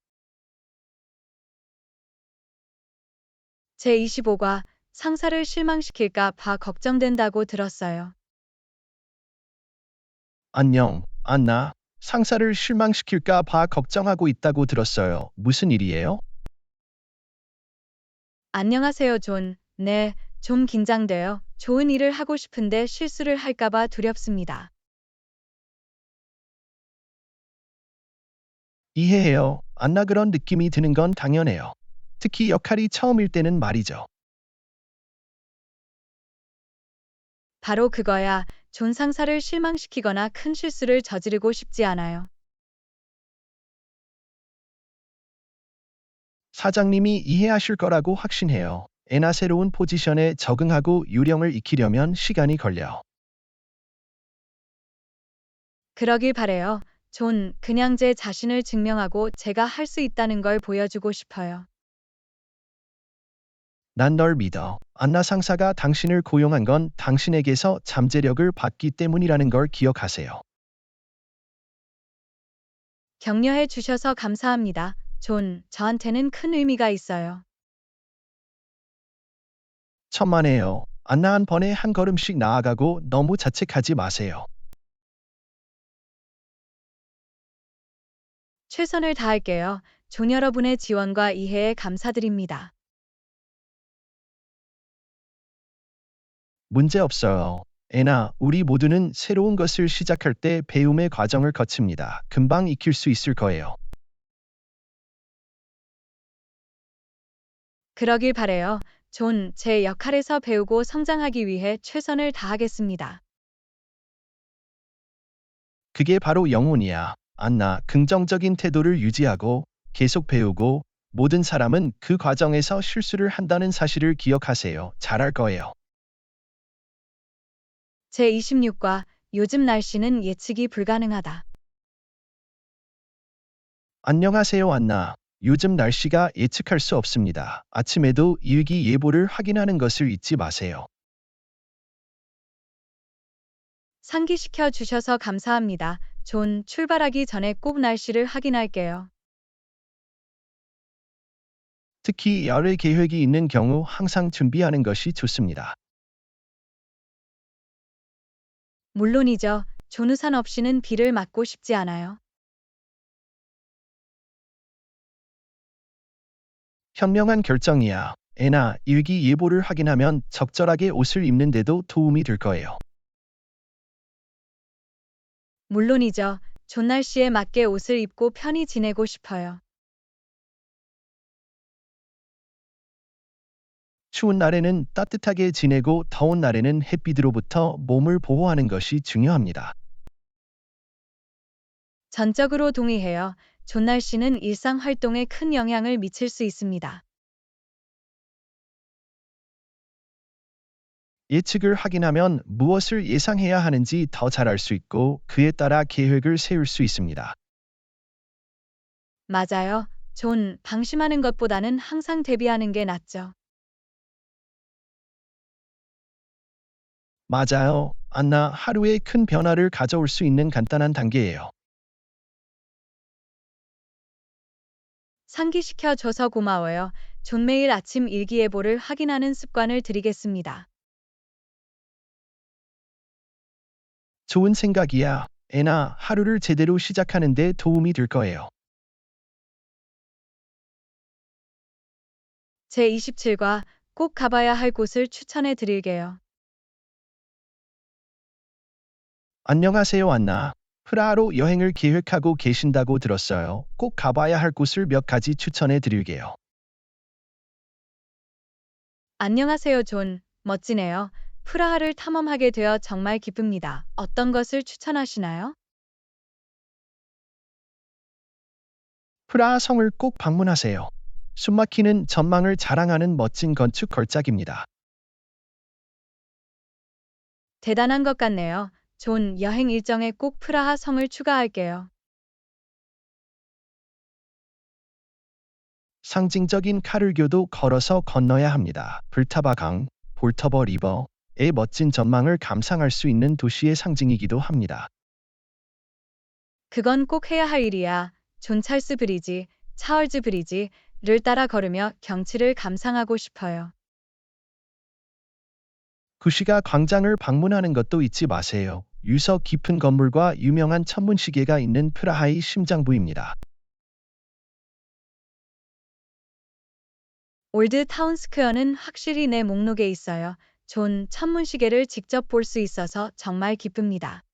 A: 제25과 상사를 실망시킬까 봐 걱정된다고 들었어요.
B: 안녕, 안나. 상사를 실망시킬까 봐 걱정하고 있다고 들었어요. 무슨 일이에요?
A: 안녕하세요, 네, 좀 긴장돼요. 좋은 일을 하고 싶은데 실수를 할까 봐 두렵습니다.
B: 이해해요. 안나 그런 느낌이 드는 건 당연해요. 특히 역할이 처음일 때는 말이죠.
A: 바로 그거야. 상사를 실망시키거나 큰 실수를 저지르고 싶지 않아요.
B: 사장님이 이해하실 거라고 확신해요. 애나 새로운 포지션에 적응하고 유령을 익히려면 시간이 걸려.
A: 그러길 바래요. 그냥 제 자신을 증명하고 제가 할 수 있다는 걸 보여주고 싶어요.
B: 난 널 믿어. 안나 상사가 당신을 고용한 건 당신에게서 잠재력을 받기 때문이라는 걸 기억하세요.
A: 격려해 주셔서 감사합니다. 존, 저한테는 큰 의미가 있어요.
B: 천만에요. 안나 한 번에 한 걸음씩 나아가고 너무 자책하지 마세요.
A: 최선을 다할게요. 존 여러분의 지원과 이해에 감사드립니다.
B: 문제 없어요. 애나, 우리 모두는 새로운 것을 시작할 때 배움의 과정을 거칩니다. 금방 익힐 수 있을 거예요.
A: 그러길 바래요. 존, 제 역할에서 배우고 성장하기 위해 최선을 다하겠습니다.
B: 그게 바로 영혼이야. 안나, 긍정적인 태도를 유지하고 계속 배우고 모든 사람은 그 과정에서 실수를 한다는 사실을 기억하세요. 잘할 거예요.
A: 제26과 요즘 날씨는 예측이 불가능하다.
B: 안녕하세요, 안나. 요즘 날씨가 예측할 수 없습니다. 아침에도 일기예보를 확인하는 것을 잊지 마세요.
A: 상기시켜 주셔서 감사합니다. 존, 출발하기 전에 꼭 날씨를 확인할게요.
B: 특히 열흘 계획이 있는 경우 항상 준비하는 것이 좋습니다.
A: 물론이죠. 존 우산 없이는 비를 맞고 싶지 않아요.
B: 현명한 결정이야. 애나, 일기예보를 확인하면 적절하게 옷을 입는데도 도움이 될 거예요.
A: 물론이죠. 존 날씨에 맞게 옷을 입고 편히 지내고 싶어요.
B: 추운 날에는 따뜻하게 지내고 더운 날에는 햇빛으로부터 몸을 보호하는 것이 중요합니다.
A: 전적으로 동의해요. 존 날씨는 일상 활동에 큰 영향을 미칠 수 있습니다.
B: 예측을 확인하면 무엇을 예상해야 하는지 더 잘 알 수 있고 그에 따라 계획을 세울 수 있습니다.
A: 맞아요. 존, 방심하는 것보다는 항상 대비하는 게 낫죠.
B: 맞아요. 안나, 하루에 큰 변화를 가져올 수 있는 간단한 단계예요.
A: 상기시켜 줘서 고마워요. 존 매일 아침 일기예보를 확인하는 습관을 들이겠습니다.
B: 좋은 생각이야. 애나, 하루를 제대로 시작하는데 도움이 될 거예요.
A: 제27과 꼭 가봐야 할 곳을 추천해 드릴게요.
B: 안녕하세요, 안나. 프라하로 여행을 계획하고 계신다고 들었어요. 꼭 가봐야 할 곳을 몇 가지 추천해 드릴게요.
A: 안녕하세요, 존. 멋지네요. 프라하를 탐험하게 되어 정말 기쁩니다. 어떤 것을 추천하시나요?
B: 프라하 성을 꼭 방문하세요. 숨막히는 전망을 자랑하는 멋진 건축 걸작입니다.
A: 대단한 것 같네요. 존, 여행 일정에 꼭 프라하 성을 추가할게요.
B: 상징적인 카를교도 걸어서 건너야 합니다. 불타바 강, 볼터버 리버의 멋진 전망을 감상할 수 있는 도시의 상징이기도 합니다.
A: 그건 꼭 해야 할 일이야. 존 찰스 브리지, 차얼즈 브리지를 따라 걸으며 경치를 감상하고 싶어요.
B: 구시가 광장을 방문하는 것도 잊지 마세요. 유서 깊은 건물과 유명한 천문시계가 있는 프라하의 심장부입니다.
A: 올드 타운 스퀘어는 확실히 내 목록에 있어요. 존, 천문시계를 직접 볼 수 있어서 정말 기쁩니다.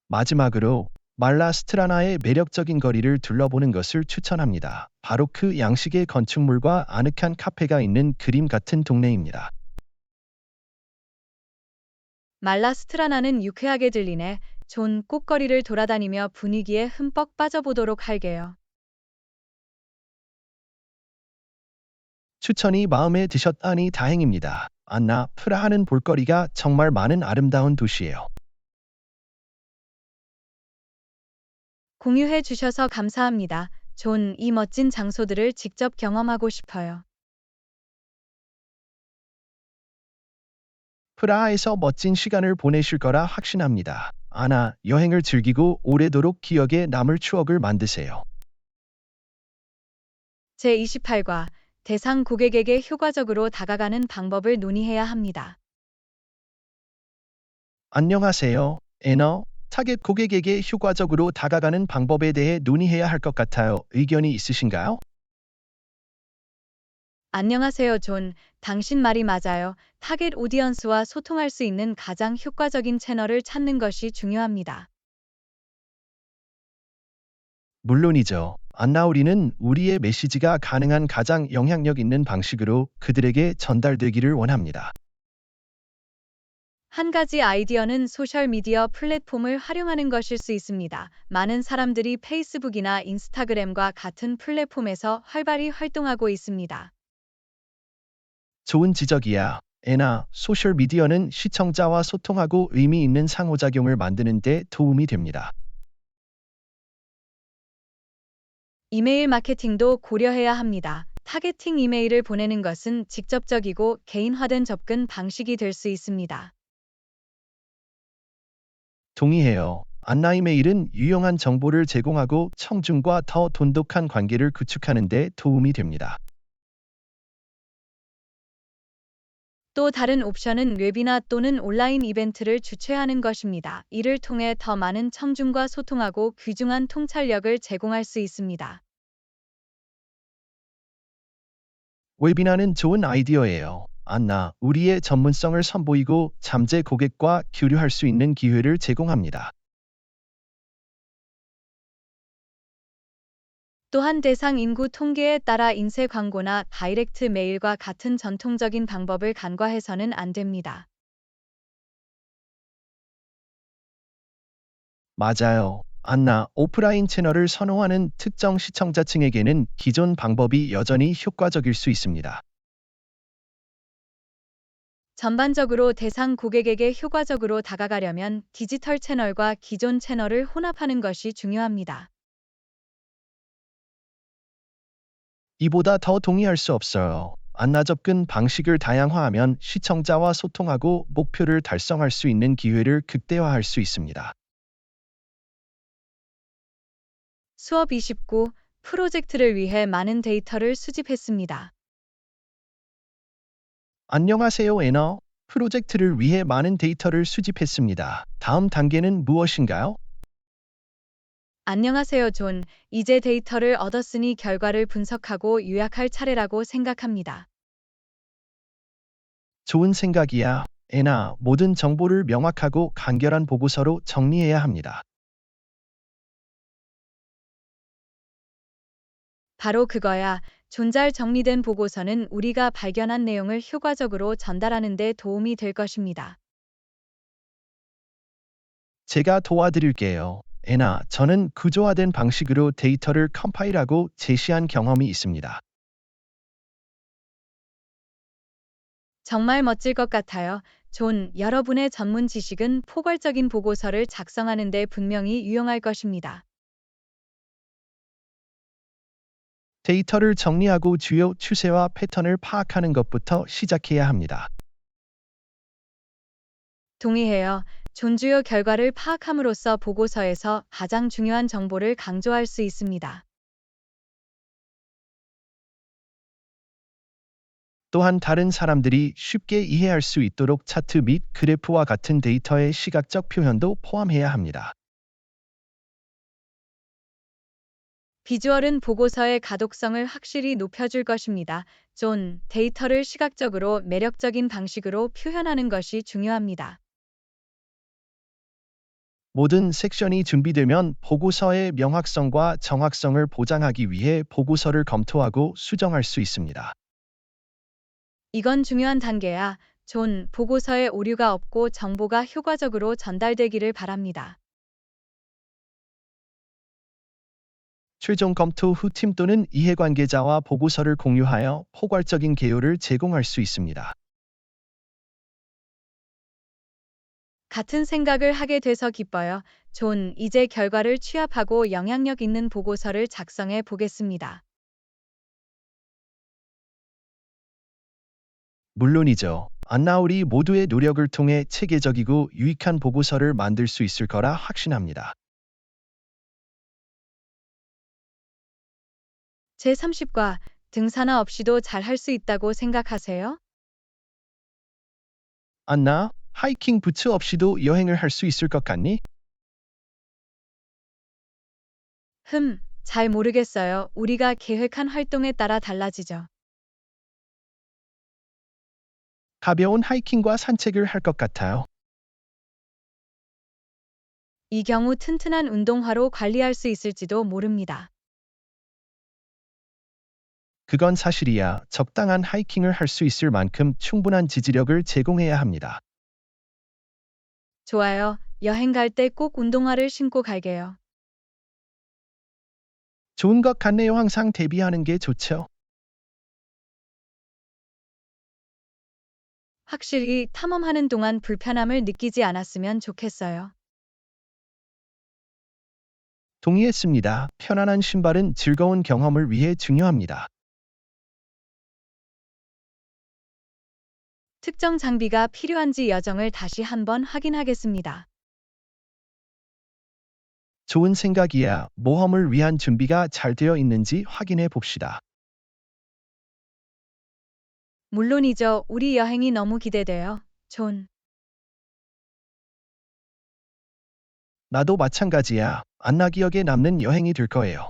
B: 마지막으로 말라 스트라나의 매력적인 거리를 둘러보는 것을 추천합니다. 바로크 양식의 건축물과 아늑한 카페가 있는 그림 같은 동네입니다.
A: 말라스트라나는 유쾌하게 들리네. 존, 꽃거리를 돌아다니며 분위기에 흠뻑 빠져보도록 할게요.
B: 추천이 마음에 드셨다니 다행입니다. 안나, 프라하는 볼거리가 정말 많은 아름다운 도시예요.
A: 공유해 주셔서 감사합니다. 존, 이 멋진 장소들을 직접 경험하고 싶어요.
B: 프라하에서 멋진 시간을 보내실 거라 확신합니다. 아나, 여행을 즐기고 오래도록 기억에 남을 추억을 만드세요.
A: 제28과 대상 고객에게 효과적으로 다가가는 방법을 논의해야 합니다.
B: 안녕하세요. 애너. 타겟 고객에게 효과적으로 다가가는 방법에 대해 논의해야 할 것 같아요. 의견이 있으신가요?
A: 안녕하세요, 존. 당신 말이 맞아요. 타겟 오디언스와 소통할 수 있는 가장 효과적인 채널을 찾는 것이 중요합니다.
B: 물론이죠. 안나 우리는 우리의 메시지가 가능한 가장 영향력 있는 방식으로 그들에게 전달되기를 원합니다.
A: 한 가지 아이디어는 소셜미디어 플랫폼을 활용하는 것일 수 있습니다. 많은 사람들이 페이스북이나 인스타그램과 같은 플랫폼에서 활발히 활동하고 있습니다.
B: 좋은 지적이야. 애나, 소셜미디어는 시청자와 소통하고 의미 있는 상호작용을 만드는 데 도움이 됩니다.
A: 이메일 마케팅도 고려해야 합니다. 타겟팅 이메일을 보내는 것은 직접적이고 개인화된 접근 방식이 될 수 있습니다.
B: 동의해요. 안나 이메일은 유용한 정보를 제공하고 청중과 더 돈독한 관계를 구축하는 데 도움이 됩니다.
A: 또 다른 옵션은 웨비나 또는 온라인 이벤트를 주최하는 것입니다. 이를 통해 더 많은 청중과 소통하고 귀중한 통찰력을 제공할 수 있습니다.
B: 웨비나는 좋은 아이디어예요. 안나, 우리의 전문성을 선보이고 잠재 고객과 교류할 수 있는 기회를 제공합니다.
A: 또한 대상 인구 통계에 따라 인쇄 광고나 다이렉트 메일과 같은 전통적인 방법을 간과해서는 안 됩니다.
B: 맞아요. 안나, 오프라인 채널을 선호하는 특정 시청자층에게는 기존 방법이 여전히 효과적일 수 있습니다.
A: 전반적으로 대상 고객에게 효과적으로 다가가려면 디지털 채널과 기존 채널을 혼합하는 것이 중요합니다.
B: 이보다 더 동의할 수 없어요. 안나 접근 방식을 다양화하면 시청자와 소통하고 목표를 달성할 수 있는 기회를 극대화할 수 있습니다.
A: 수업 29 프로젝트를 위해 많은 데이터를 수집했습니다.
B: 안녕하세요, 애너. 프로젝트를 위해 많은 데이터를 수집했습니다. 다음 단계는 무엇인가요?
A: 안녕하세요, 존. 이제 데이터를 얻었으니 결과를 분석하고 요약할 차례라고 생각합니다.
B: 좋은 생각이야. 애나, 모든 정보를 명확하고 간결한 보고서로 정리해야 합니다.
A: 바로 그거야. 존잘 정리된 보고서는 우리가 발견한 내용을 효과적으로 전달하는 데 도움이 될 것입니다.
B: 제가 도와드릴게요. 애나, 저는 구조화된 방식으로 데이터를 컴파일하고 제시한 경험이 있습니다.
A: 정말 멋질 것 같아요. 존, 여러분의 전문 지식은 포괄적인 보고서를 작성하는 데 분명히 유용할 것입니다.
B: 데이터를 정리하고 주요 추세와 패턴을 파악하는 것부터 시작해야 합니다.
A: 동의해요. 존주요 결과를 파악함으로써 보고서에서 가장 중요한 정보를 강조할 수 있습니다.
B: 또한 다른 사람들이 쉽게 이해할 수 있도록 차트 및 그래프와 같은 데이터의 시각적 표현도 포함해야 합니다.
A: 비주얼은 보고서의 가독성을 확실히 높여줄 것입니다. 존, 데이터를 시각적으로 매력적인 방식으로 표현하는 것이 중요합니다.
B: 모든 섹션이 준비되면 보고서의 명확성과 정확성을 보장하기 위해 보고서를 검토하고 수정할 수 있습니다.
A: 이건 중요한 단계야. 존, 보고서에 오류가 없고 정보가 효과적으로 전달되기를 바랍니다.
B: 최종 검토 후 팀 또는 이해관계자와 보고서를 공유하여 포괄적인 개요를 제공할 수 있습니다.
A: 같은 생각을 하게 돼서 기뻐요. 존, 이제 결과를 취합하고 영향력 있는 보고서를 작성해 보겠습니다.
B: 물론이죠. 안나, 우리 모두의 노력을 통해 체계적이고 유익한 보고서를 만들 수 있을 거라 확신합니다.
A: 제30과 등산화 없이도 잘 할 수 있다고 생각하세요?
B: 안나, 하이킹 부츠 없이도 여행을 할 수 있을 것 같니?
A: 잘 모르겠어요. 우리가 계획한 활동에 따라 달라지죠.
B: 가벼운 하이킹과 산책을 할 것 같아요.
A: 이 경우 튼튼한 운동화로 관리할 수 있을지도 모릅니다.
B: 그건 사실이야. 적당한 하이킹을 할 수 있을 만큼 충분한 지지력을 제공해야 합니다.
A: 좋아요. 여행 갈 때 꼭 운동화를 신고 갈게요.
B: 좋은 것 같네요. 항상 대비하는 게 좋죠.
A: 확실히 탐험하는 동안 불편함을 느끼지 않았으면 좋겠어요.
B: 동의했습니다. 편안한 신발은 즐거운 경험을 위해 중요합니다.
A: 특정 장비가 필요한지 여정을 다시 한번 확인하겠습니다.
B: 좋은 생각이야. 모험을 위한 준비가 잘 되어 있는지 확인해 봅시다.
A: 물론이죠. 우리 여행이 너무 기대돼요. 존.
B: 나도 마찬가지야. 안나, 기억에 남는 여행이 될 거예요.